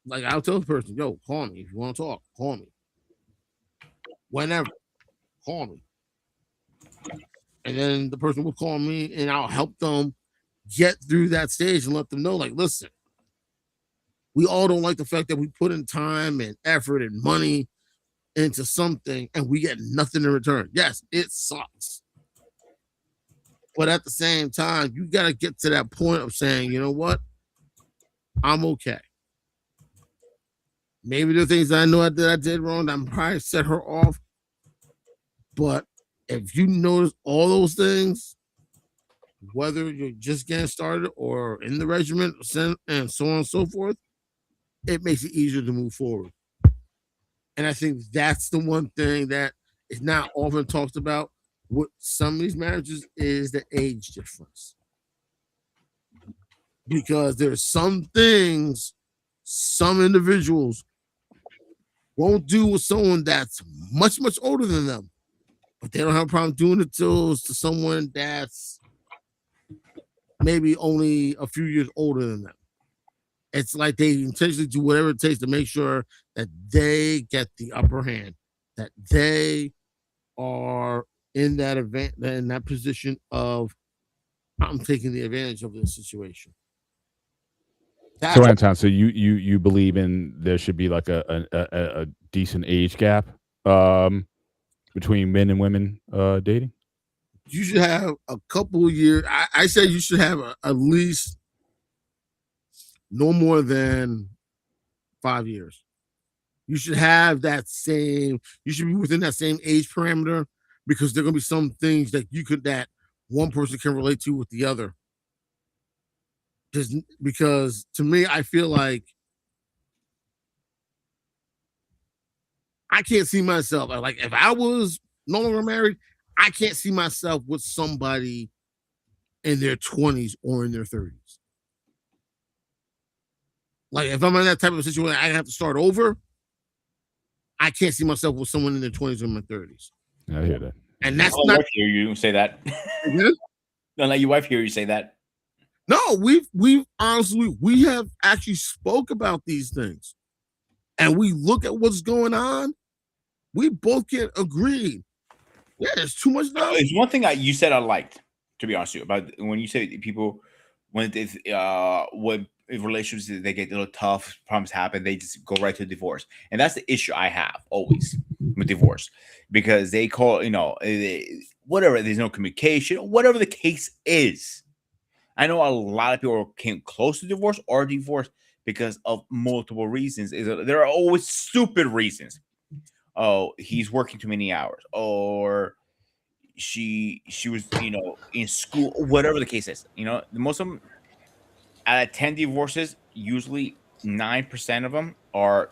Like I'll tell the person, yo, call me. If you want to talk, call me. Whenever, call me. And then the person will call me and I'll help them get through that stage and let them know, like, listen, we all don't like the fact that we put in time and effort and money into something and we get nothing in return. Yes, it sucks. But at the same time, you got to get to that point of saying, you know what? I'm okay. Maybe there are things that I know that I did wrong that I'm probably set her off. But if you notice all those things, whether you're just getting started or in the regiment and so on and so forth, it makes it easier to move forward. And I think that's the one thing that is not often talked about with some of these marriages is the age difference. Because there's some things some individuals won't do with someone that's much, much older than them. But they don't have a problem doing it to someone that's maybe only a few years older than them. It's like they intentionally do whatever it takes to make sure that they get the upper hand, that they are in that position of I'm taking the advantage of this situation. So Anton, so you believe in there should be like a decent age gap between men and women dating? You should have a couple of years. I say you should have at least no more than 5 years. You should have you should be within that same age parameter because there are going to be some things that one person can relate to with the other. Just because to me, I feel like I can't see myself. Like if I was no longer married, I can't see myself with somebody in their 20s or in their 30s. Like if I'm in that type of situation, I have to start over. I can't see myself with someone in their 20s or in my 30s. I hear that. And that's not hear you say that. Don't let your wife hear you say that. No, we've honestly we have actually spoke about these things, and we look at what's going on. We both can agree. Yeah, there's too much now. There's one thing you said I liked, to be honest with you, about when you say people when they would if relationships they get a little tough, problems happen, they just go right to divorce, and that's the issue I have always with divorce, because they call whatever, there's no communication, whatever the case is. I know a lot of people came close to divorce or divorce because of multiple reasons. There are always stupid reasons. Oh, he's working too many hours, or she was in school, whatever the case is. The most of them, out of 10 divorces, usually 9% of them are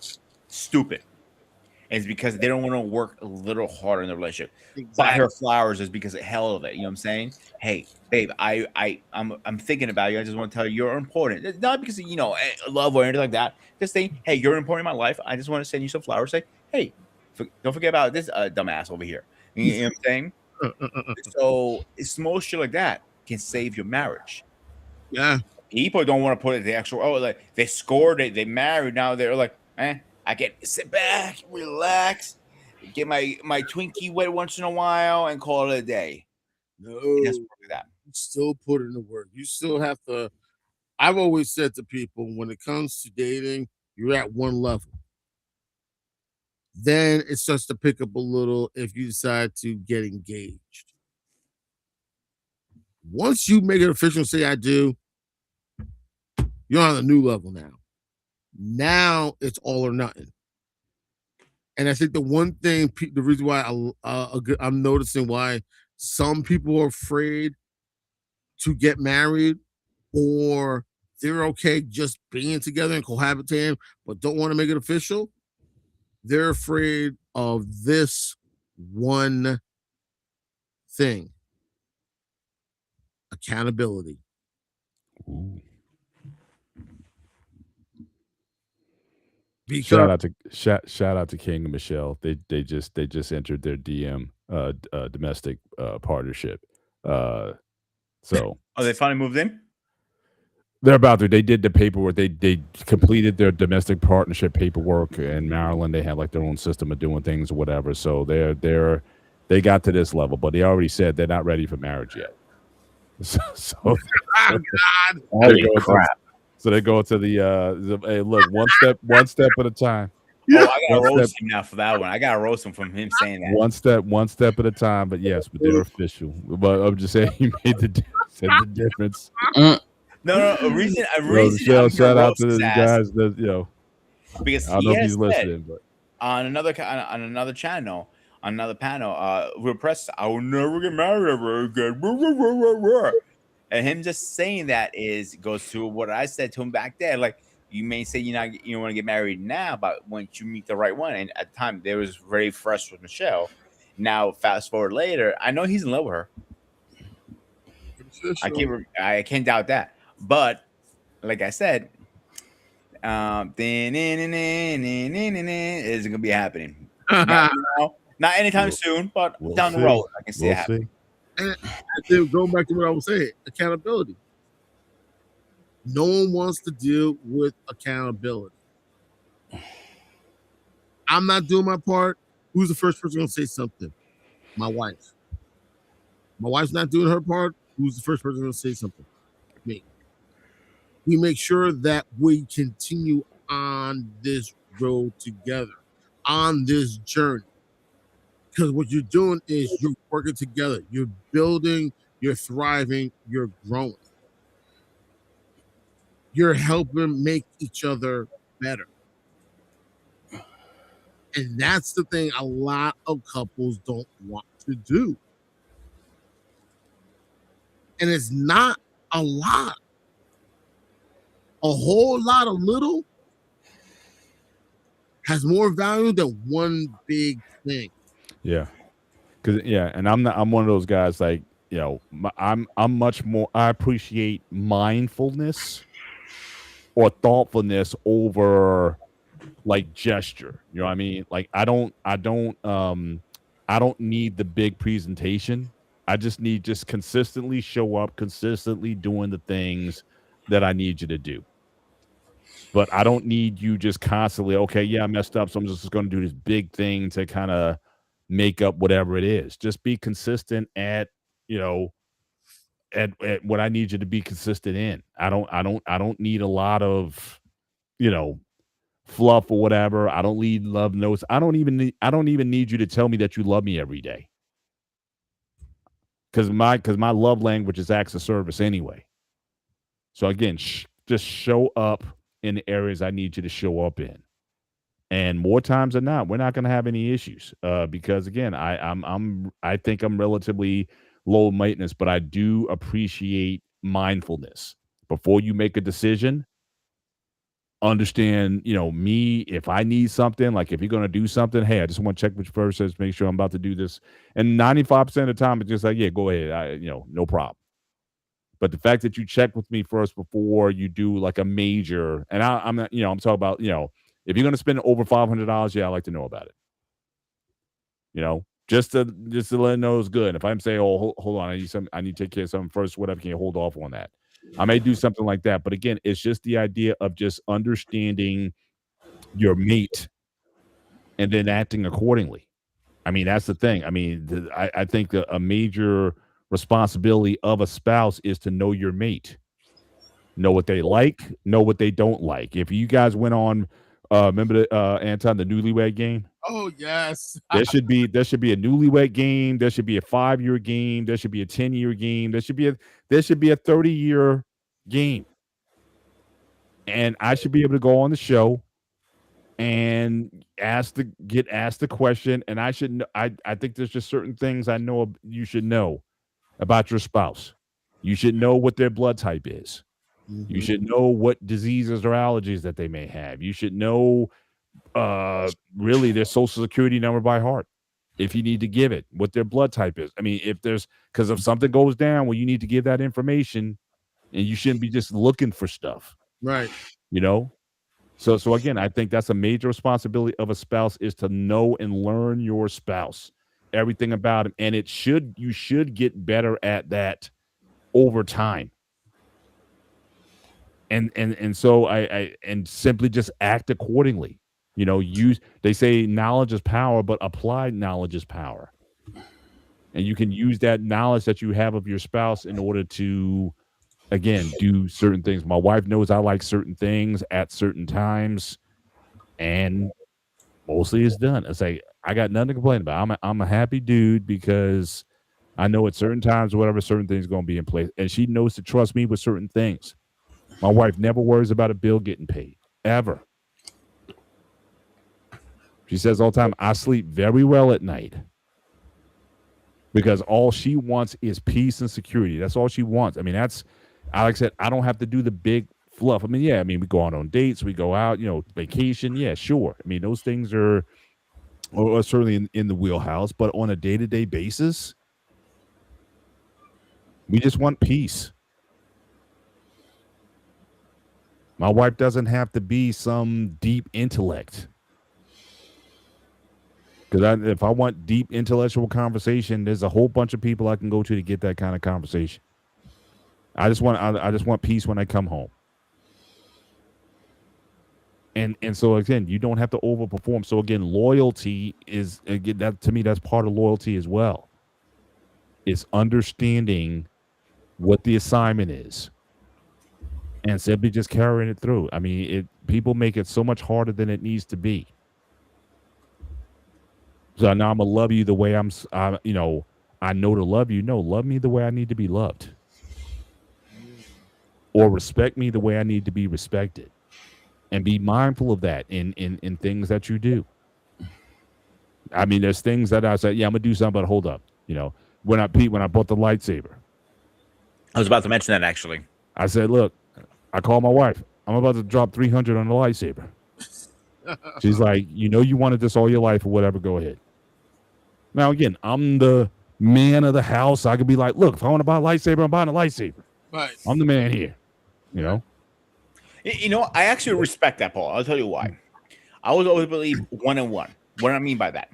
stupid. And it's because they don't want to work a little harder in the relationship. Buy her flowers is because of hell of it. You know what I'm saying? Hey, babe, I'm thinking about you. I just want to tell you you're important. It's not because of love or anything like that. Just saying, hey, you're important in my life. I just want to send you some flowers. Say, hey, don't forget about this dumbass over here. You know what I'm saying? So small shit like that can save your marriage. Yeah. People don't want to put it the actual. Like they scored it, they married. Now they're like, I can sit back, relax, get my Twinkie wet once in a while, and call it a day. No, Just like that. you still put in the work. You still have to. I've always said to people, when it comes to dating, you're at one level. Then it starts to pick up a little if you decide to get engaged. Once you make it official, say I do, you're on a new level now. Now it's all or nothing. And I think the one thing, the reason why I'm noticing why some people are afraid to get married, or they're okay just being together and cohabitating, but don't want to make it official, they're afraid of this one thing: accountability. Ooh. Because Shout out to King and Michelle. They just entered their DM domestic partnership. So Oh, they finally moved in? they're about to. They did the paperwork. They completed their domestic partnership paperwork in Maryland. They have like their own system of doing things or whatever. So they got to this level, but they already said they're not ready for marriage yet. So oh God, Holy crap. So they go to the hey, look, one step at a time. Oh, I gotta roast him now for that one. I gotta roast him from him saying that. One step at a time, but yes, but they're official. But I'm just saying he made the difference. No, a reason. Michelle, shout out to the guys that because I don't know if he's listening, but on another channel, on another panel, we're pressed. I will never get married ever again. And him just saying that goes to what I said to him back then. Like, you may say you don't want to get married now, but once you meet the right one, and at the time they was very fresh with Michelle. Now fast forward later, I know he's in love with her. I can't doubt that. But like I said, is gonna be happening. Not anytime soon, but down the road, I can see it happening. And going back to what I was saying, accountability. No one wants to deal with accountability. I'm not doing my part. Who's the first person going to say something? My wife. My wife's not doing her part. Who's the first person going to say something? Me. We make sure that we continue on this road together, on this journey. Because what you're doing is you're working together. You're building, you're thriving, you're growing. You're helping make each other better. And that's the thing a lot of couples don't want to do. And it's not a lot. A whole lot of little has more value than one big thing. Yeah, and I'm one of those guys, like, I'm much more. I appreciate mindfulness or thoughtfulness over like gesture. You know what I mean? Like I don't need the big presentation. I just need consistently show up, consistently doing the things that I need you to do. But I don't need you just constantly, okay, yeah, I messed up, so I'm just going to do this big thing to kind of make up whatever it is. Just be consistent at, at what I need you to be consistent in. I don't need a lot of, you know, fluff or whatever. I don't need love notes. I don't even need you to tell me that you love me every day. Because my love language is acts of service anyway. So again, just show up in the areas I need you to show up in. And more times than not, we're not going to have any issues because again, I think I'm relatively low maintenance, but I do appreciate mindfulness. Before you make a decision, understand, me, if I need something, like if you're going to do something, hey, I just want to check with you first, just make sure I'm about to do this. And 95% of the time, it's just like, yeah, go ahead. No problem. But the fact that you check with me first before you do like a major, and I'm not, I'm talking about, if you're going to spend over $500, yeah, I like to know about it. Just to let it know it's good. If I'm saying, oh, hold on, I need to take care of something first, whatever, can you hold off on that? I may do something like that. But again, it's just the idea of just understanding your mate and then acting accordingly. I mean, that's the thing. I mean, I think a major responsibility of a spouse is to know your mate, know what they like, know what they don't like. If you guys went on, remember Anton, the Newlywed Game? Oh yes. There should be a Newlywed Game. There should be a 5-year game. There should be a 10-year game. There should be a 30-year game. And I should be able to go on the show and get asked the question. And I think there's just certain things I know you should know about your spouse. You should know what their blood type is. Mm-hmm. You should know what diseases or allergies that they may have. You should know really their social security number by heart. If you need to give it, what their blood type is. I mean, because if something goes down, well, you need to give that information, and you shouldn't be just looking for stuff. Right. So again, I think that's a major responsibility of a spouse is to know and learn your spouse, everything about him. And you should get better at that over time. And so I simply just act accordingly. They say knowledge is power, but applied knowledge is power. And you can use that knowledge that you have of your spouse in order to, again, do certain things. My wife knows I like certain things at certain times, and mostly it's done. It's like, I got nothing to complain about. I'm a happy dude because I know at certain times, whatever, certain things are going to be in place. And she knows to trust me with certain things. My wife never worries about a bill getting paid, ever. She says all the time, I sleep very well at night because all she wants is peace and security. That's all she wants. I mean, like I said, I don't have to do the big fluff. I mean, we go on dates, we go out, vacation. Yeah, sure. I mean, those things are certainly in the wheelhouse, but on a day-to-day basis, we just want peace. My wife doesn't have to be some deep intellect. Because if I want deep intellectual conversation, there's a whole bunch of people I can go to get that kind of conversation. I just want peace when I come home. And so again, you don't have to overperform. So again, loyalty is, again, that to me, that's part of loyalty as well. It's understanding what the assignment is and simply just carrying it through. I mean, people make it so much harder than it needs to be. So now I'm gonna love you the way I know to love you. No, love me the way I need to be loved, or respect me the way I need to be respected, and be mindful of that in things that you do. I mean, there's things that I said, yeah, I'm gonna do something, but hold up, when I bought the lightsaber, I was about to mention that actually. I said, look, I called my wife. I'm about to drop 300 on the lightsaber. She's like, you wanted this all your life or whatever. Go ahead. Now, again, I'm the man of the house. I could be like, look, if I want to buy a lightsaber, I'm buying a lightsaber. Right. I'm the man here. I actually respect that, Paul. I'll tell you why. I always believe 1-on-1. What do I mean by that?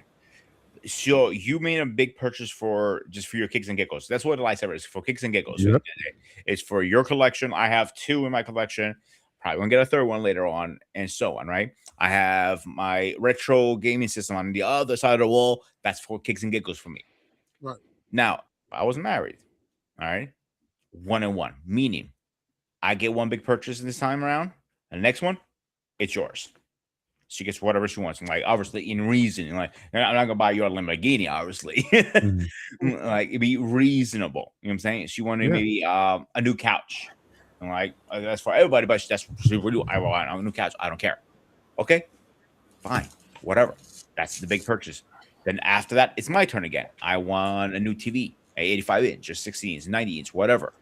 So you made a big purchase for your kicks and giggles. That's what the lightsaber is, for kicks and giggles. Yep. It's for your collection. I have 2 in my collection. Probably gonna get a 3rd one later on, and so on, right? I have my retro gaming system on the other side of the wall. That's for kicks and giggles for me. Right. Now, I was married, all right? 1-1, meaning I get one big purchase this time around, and the next one, it's yours. She gets whatever she wants. Like, obviously, in reason. Like, I'm not gonna buy your Lamborghini, obviously. Like, it'd be reasonable. You know what I'm saying? She wanted maybe a new couch. And like, that's for everybody, but that's super new. I want a new couch. I don't care. Okay, fine, whatever. That's the big purchase. Then after that, it's my turn again. I want a new TV, a 85 inch, or 60 inch, 90 inch, whatever.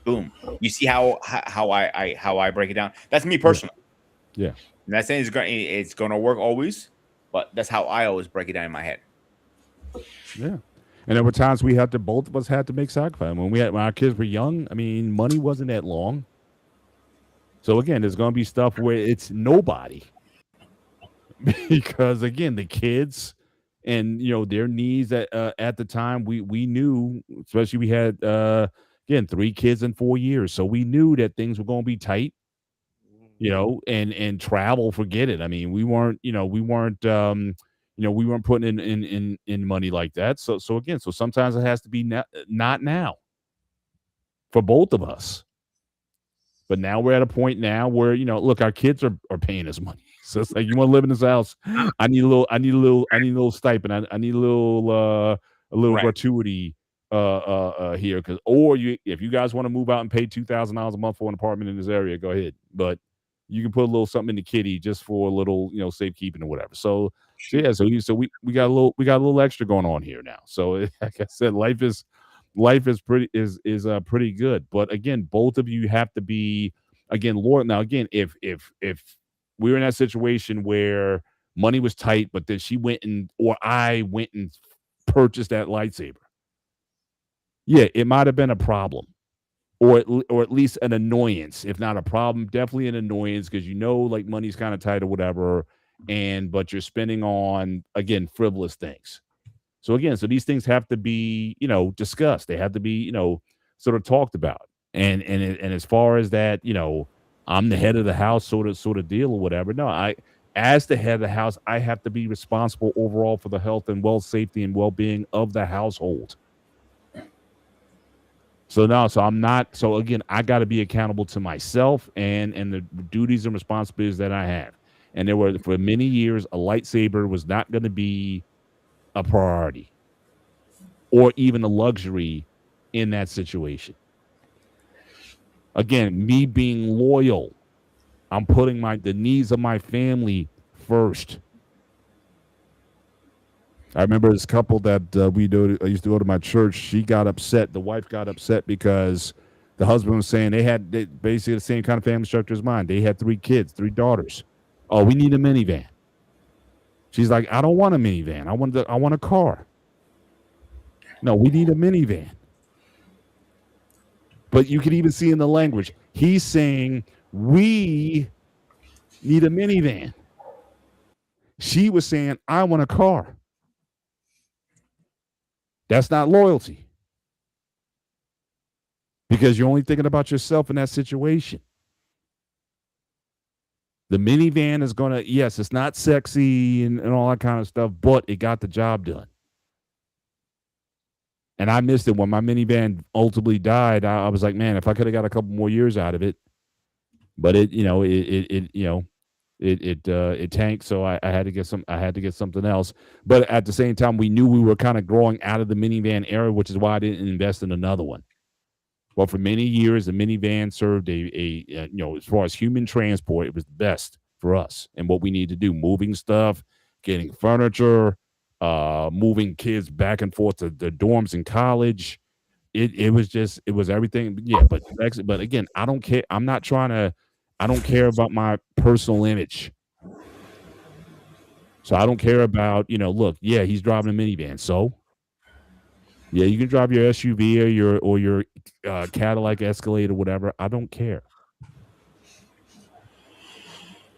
Boom. You see how I break it down? That's me personally. Yeah. I'm not saying it's going to work always, but that's how I always break it down in my head. Yeah. And there were times both of us had to make sacrifices. When our kids were young, I mean, money wasn't that long. So again, there's going to be stuff where it's nobody. Because again, the kids and their needs at the time, we knew, especially we had again 3 kids in 4 years. So we knew that things were going to be tight. And travel, forget it. I mean, we weren't putting in money like that. So sometimes it has to be not now for both of us. But now we're at a point now where, look, our kids are paying us money. So it's like, you want to live in this house? I need a little stipend. I need a little gratuity here, if you guys want to move out and pay $2,000 a month for an apartment in this area, go ahead. But you can put a little something in the kitty just for a little, safekeeping or whatever. So we got a little extra going on here now. So like I said, life is pretty good. But again, both of you have to be loyal. Now again, if we were in that situation where money was tight, but then I went and purchased that lightsaber, yeah, it might have been a problem. Or at least an annoyance, if not a problem, definitely an annoyance, because like money's kind of tight or whatever, but you're spending on, again, frivolous things. So these things have to be, discussed. They have to be, sort of talked about. And as far as that, I'm the head of the house sort of deal or whatever. No, as the head of the house, I have to be responsible overall for the health and safety and well-being of the household. So I'm not. So again, I got to be accountable to myself and the duties and responsibilities that I have. And for many years, a lightsaber was not going to be a priority or even a luxury in that situation. Again, me being loyal, I'm putting the needs of my family first. I remember this couple that I used to go to my church. She got upset. The wife got upset because the husband was saying they basically the same kind of family structure as mine. They had 3 kids, 3 daughters. Oh, we need a minivan. She's like, I don't want a minivan. I want a car. No, we need a minivan. But you can even see in the language, he's saying we need a minivan. She was saying, I want a car. That's not loyalty, because you're only thinking about yourself in that situation. The minivan is going to, yes, it's not sexy and all that kind of stuff, but it got the job done. And I missed it when my minivan ultimately died. I was like, man, if I could have got a couple more years out of it, but it tanked, so I had to get something else. But at the same time, we knew we were kind of growing out of the minivan era, which is why I didn't invest in another one. Well, for many years, the minivan served as far as human transport, it was the best for us and what we need to do: moving stuff, getting furniture, moving kids back and forth to the dorms in college. It was everything. Yeah, but again, I don't care. I don't care about my personal image. So I don't care about, look, yeah, he's driving a minivan. So yeah, you can drive your SUV or your Cadillac Escalade or whatever. I don't care.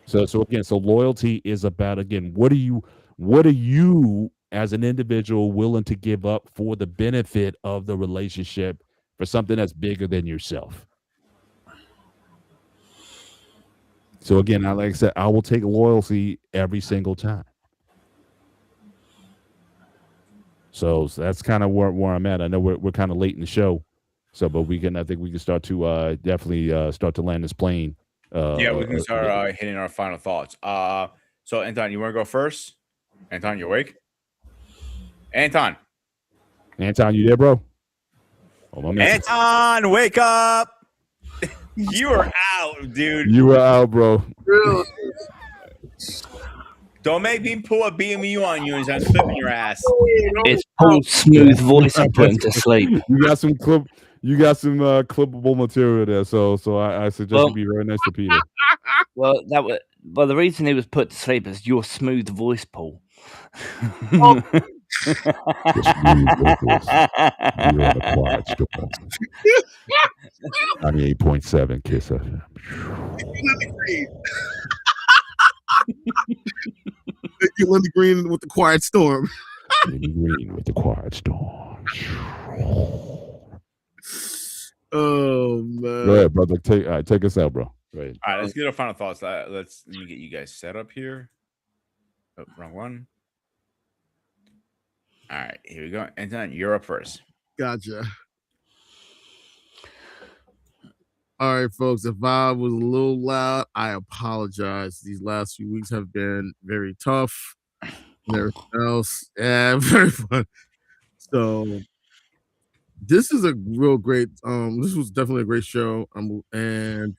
So again, loyalty is about, again, what are you as an individual willing to give up for the benefit of the relationship, for something that's bigger than yourself? So again, like I said, I will take loyalty every single time. So that's kind of where I'm at. I know we're kind of late in the show. So, but I think we can start to definitely start to land this plane. Yeah, we can start hitting our final thoughts. So Anton, you want to go first? Anton, you awake? Anton, Anton, you there, bro? Hold on, Anton, wake up! You are out, dude. you were out, bro. Don't make me pull a BMU on you and I'm flipping your ass. It's Paul's smooth voice that put him to sleep. You got some clippable material there, so I suggest Well- you be very nice to Peter. Well, the reason he was put to sleep is your smooth voice, Paul. The smooth vocals. You're on a quiet storm. 98.7 Kiss FM. Thank you, Linda Green with the Quiet Storm. Lenny Green with the quiet storm. Oh man. Go ahead, brother. Take us out, bro. Go ahead. All right, let's get our final thoughts. Let me get you guys set up here. Oh, wrong one. All right, here we go. Anton, you're up first. Gotcha. All right, folks. If I was a little loud, I apologize. These last few weeks have been very tough. And everything else. Yeah, very fun. So this is a real great this was definitely a great show. And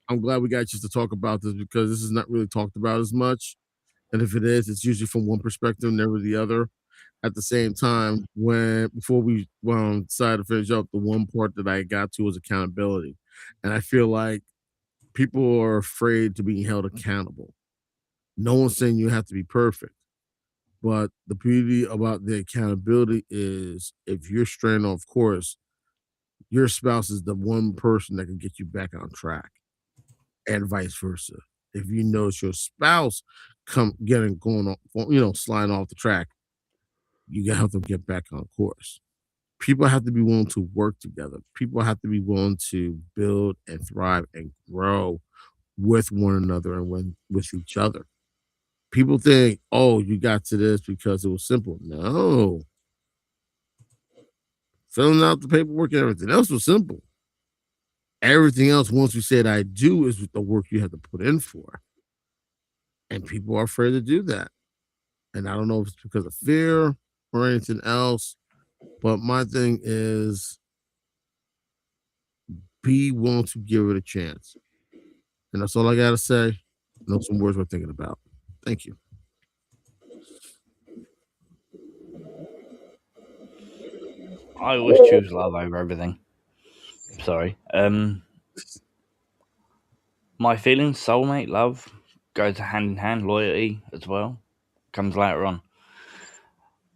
I'm glad we got a chance to talk about this because this is not really talked about as much. And if it is, it's usually from one perspective, never the other. At the same time, before we decided to finish up, the one part that I got to was accountability. And I feel like people are afraid to be held accountable. No one's saying you have to be perfect. But the beauty about the accountability is if you're straying off course, your spouse is the one person that can get you back on track, and vice versa. If you notice your spouse sliding off the track, you gotta have to get back on course. People have to be willing to work together. People have to be willing to build and thrive and grow with one another and with each other. People think, oh, you got to this because it was simple. No. Filling out the paperwork and everything else was simple. Everything else, once you said I do, is the work you have to put in for. And people are afraid to do that. And I don't know if it's because of fear or anything else, but my thing is be willing to give it a chance. And that's all I got to say. Know some words we're thinking about. Thank you. I always choose love over everything. Sorry. My feelings, soulmate, love, goes hand in hand. Loyalty as well comes later on.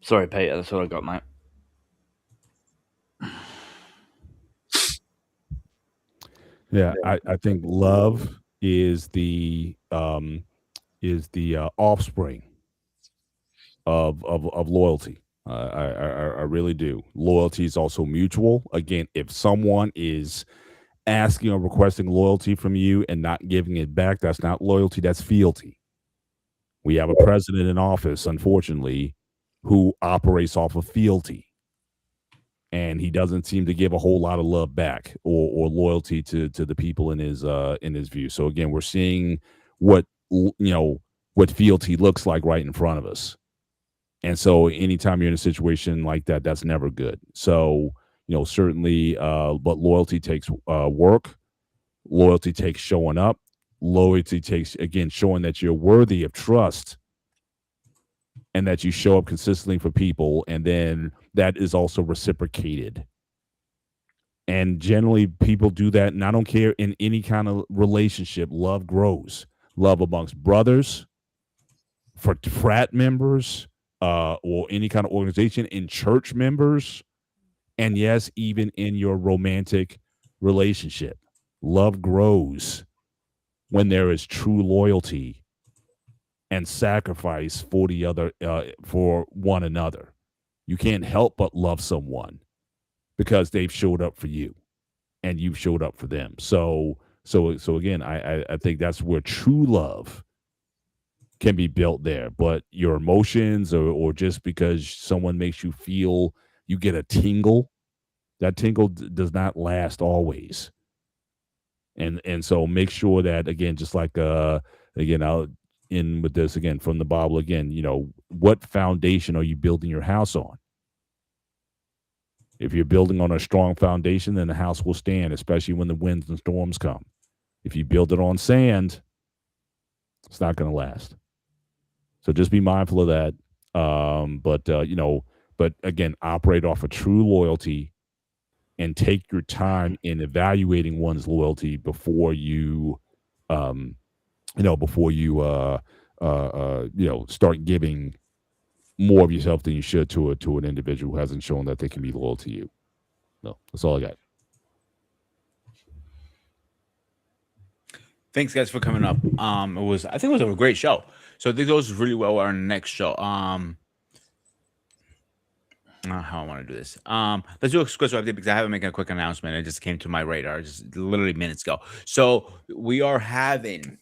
Sorry, Peter. That's all I got, mate. Yeah, I think love is the offspring of loyalty. I really do. Loyalty is also mutual. Again, if someone is asking or requesting loyalty from you and not giving it back, that's not loyalty, that's fealty. We have a president in office, unfortunately, who operates off of fealty. And he doesn't seem to give a whole lot of love back or loyalty to the people in his view. So again, we're seeing what fealty looks like right in front of us. And so anytime you're in a situation like that, that's never good. So, certainly, but loyalty takes work. Loyalty takes showing up. Loyalty takes, again, showing that you're worthy of trust and that you show up consistently for people. And then that is also reciprocated. And generally people do that. And I don't care, in any kind of relationship, love grows. Love amongst brothers, for frat members, or any kind of organization, in church members, and yes, even in your romantic relationship. Love grows when there is true loyalty and sacrifice for one another. You can't help but love someone because they've showed up for you and you've showed up for them. So again, I think that's where true love can be built there. But your emotions or just because someone makes you feel, you get a tingle That tingle does not last always. And so make sure that, again, just like again, I'll in with this again from the Bible again, what foundation are you building your house on? If you're building on a strong foundation, then the house will stand, especially when the winds and storms come. If you build it on sand, it's not going to last. So just be mindful of that. But again, operate off of true loyalty and take your time in evaluating one's loyalty before you, start giving more of yourself than you should to an individual who hasn't shown that they can be loyal to you. No, that's all I got. Thanks, guys, for coming up. I think it was a great show. So I think those really well our next show. How I want to do this. Let's do a quick update because I haven't made a quick announcement. It just came to my radar just literally minutes ago. So we are having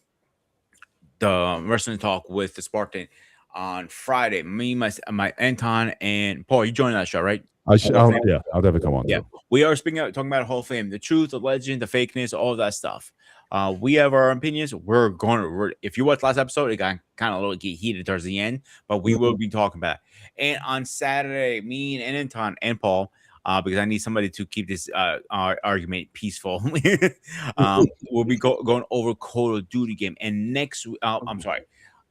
the wrestling talk with the Spartan on Friday. Me, my Anton, and Paul. You joining that show, right? I'll definitely come on. Yeah, we are talking about Hall of Fame, the truth, the legend, the fakeness, all of that stuff. We have our opinions. If you watched last episode, it got kind of a little heated towards the end, but we will be talking about it. And on Saturday, me and Anton and Paul, because I need somebody to keep this argument peaceful, we'll be going over Call of Duty game. And next, I'm sorry,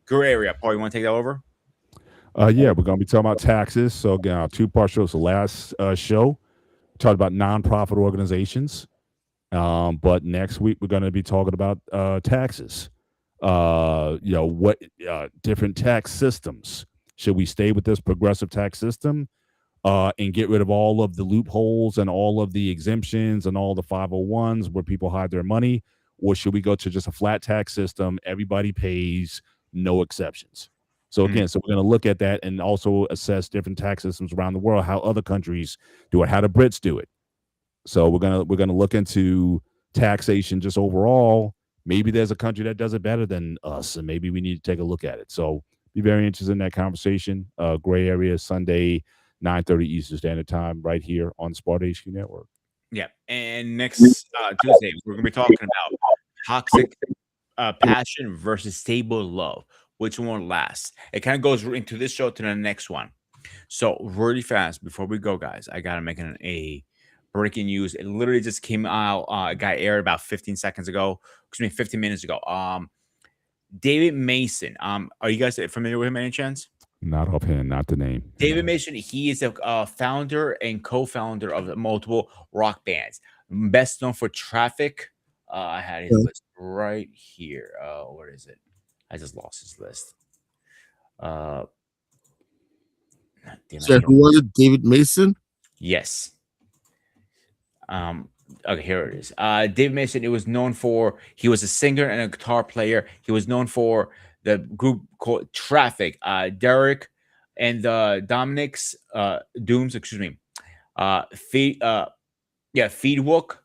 Gray Area. Paul, you want to take that over? Yeah, we're going to be talking about taxes. So again, our two-part show. So last show, we talked about nonprofit organizations. But next week we're going to be talking about taxes. What different tax systems. Should we stay with this progressive tax system and get rid of all of the loopholes and all of the exemptions and all the 501s where people hide their money? Or should we go to just a flat tax system? Everybody pays, no exceptions. So again, so we're going to look at that and also assess different tax systems around the world, how other countries do it, how the Brits do it. So we're gonna look into taxation just overall. Maybe there's a country that does it better than us, and maybe we need to take a look at it. So be very interested in that conversation. Gray Area, Sunday, 9:30 Eastern Standard Time, right here on the Sparta HQ Network. Yeah, and next Tuesday we're gonna be talking about toxic passion versus stable love. Which one lasts? It kind of goes into this show to the next one. So really fast before we go, guys, I gotta make a breaking news. It literally just came out. It got aired about 15 minutes ago. David Mason. Are you guys familiar with him any chance? Not offhand, not the name. David Mason. He is a founder and co-founder of multiple rock bands. Best known for Traffic. I had his list right here. Where is it? I just lost his list. So who was it? David Mason? Yes. Okay, here it is. David Mason. He was a singer and a guitar player. He was known for the group called Traffic. Derek and the Dominic's Dooms. Excuse me. Feedwook,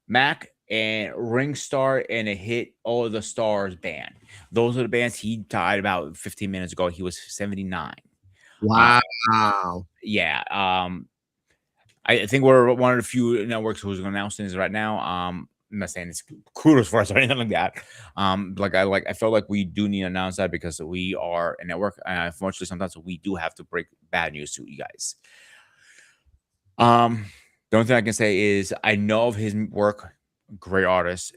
Mac, and Ringstar, and a hit All of the Stars band. Those are the bands. He died about 15 minutes ago. He was 79. Wow. Yeah. I think we're one of the few networks who's going to announce things right now. I'm not saying it's kudos for us or anything like that. I felt like we do need to announce that because we are a network. Unfortunately, sometimes we do have to break bad news to you guys. The only thing I can say is I know of his work. Great artist.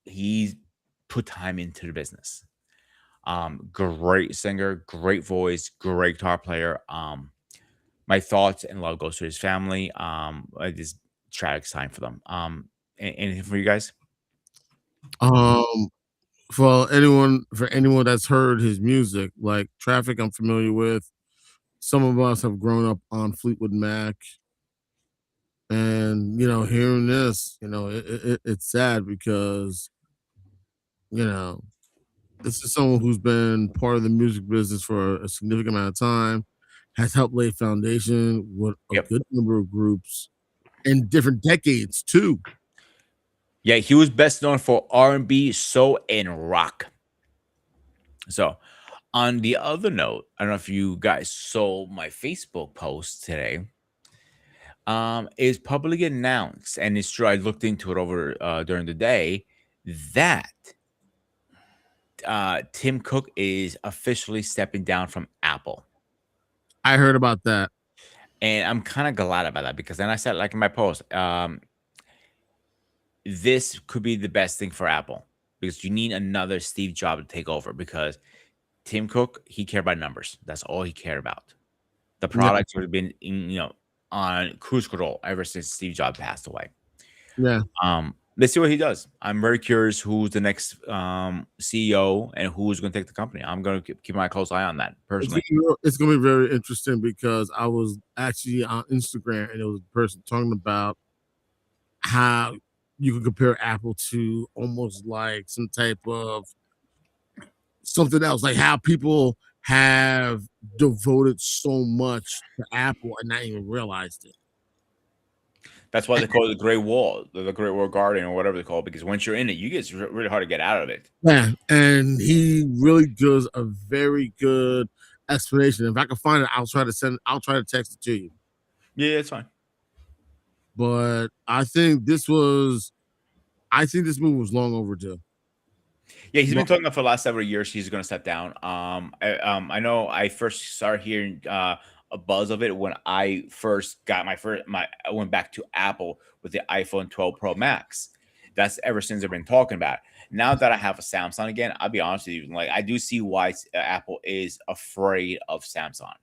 He's put time into the business. Great singer, great voice, great guitar player. My thoughts and love goes to his family. It is tragic time for them. Anything for you guys? For anyone that's heard his music, like Traffic, I'm familiar with. Some of us have grown up on Fleetwood Mac, and hearing this, it's sad because this is someone who's been part of the music business for a significant amount of time, has helped lay foundation with a good number of groups in different decades too. Yeah, he was best known for R&B, soul, and rock. So, on the other note, I don't know if you guys saw my Facebook post today. Is publicly announced, and it's true. I looked into it over during the day that Tim Cook is officially stepping down from Apple. I heard about that. And I'm kind of glad about that because then I said, like in my post, this could be the best thing for Apple because you need another Steve Jobs to take over because Tim Cook, he cared about numbers. That's all he cared about. The products would have been, on cruise control ever since Steve Jobs passed away. Yeah. Let's see what he does. I'm very curious who's the next CEO and who's going to take the company. I'm going to keep my close eye on that personally. It's going to be very interesting because I was actually on Instagram and there was a person talking about how you can compare Apple to almost like some type of something else, like how people have devoted so much to Apple and not even realized it. That's why they call it the Great Wall, the Great Wall Garden, or whatever they call it, because once you're in it, it's really hard to get out of it. Yeah, and he really does a very good explanation. If I can find it, I'll try to text it to you. Yeah, it's fine. But I think this movie was long overdue. Yeah, he's been talking about for the last several years he's going to step down. I know I first started hearing a buzz of it when I first got I went back to Apple with the iPhone 12 Pro Max. That's ever since I've been talking about. Now that I have a Samsung again, I'll be honest with you, like I do see why Apple is afraid of Samsung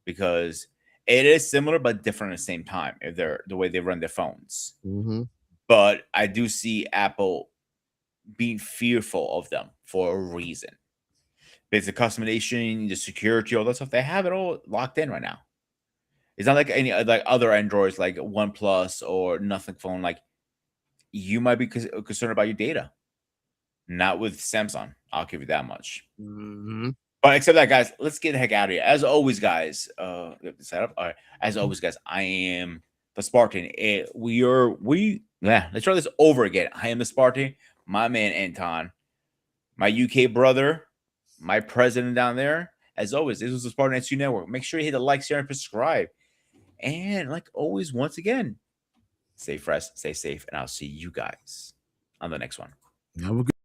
because it is similar but different at the same time. If they're the way they run their phones, but I do see Apple being fearful of them for a reason. It's the customization, the security, all that stuff. They have it all locked in right now. It's not like any like other Androids like OnePlus or Nothing phone. Like you might be concerned about your data. Not with Samsung. I'll give you that much. But except that, guys, let's get the heck out of here. As always, guys, set up. All right. As always, guys, I am the Spartan. Let's try this over again. I am the Spartan. My man Anton, my UK brother, my president down there. As always, this was the Spartan SU Network. Make sure you hit the like, share, and subscribe. And like always, once again, stay fresh, stay safe, and I'll see you guys on the next one. Have a good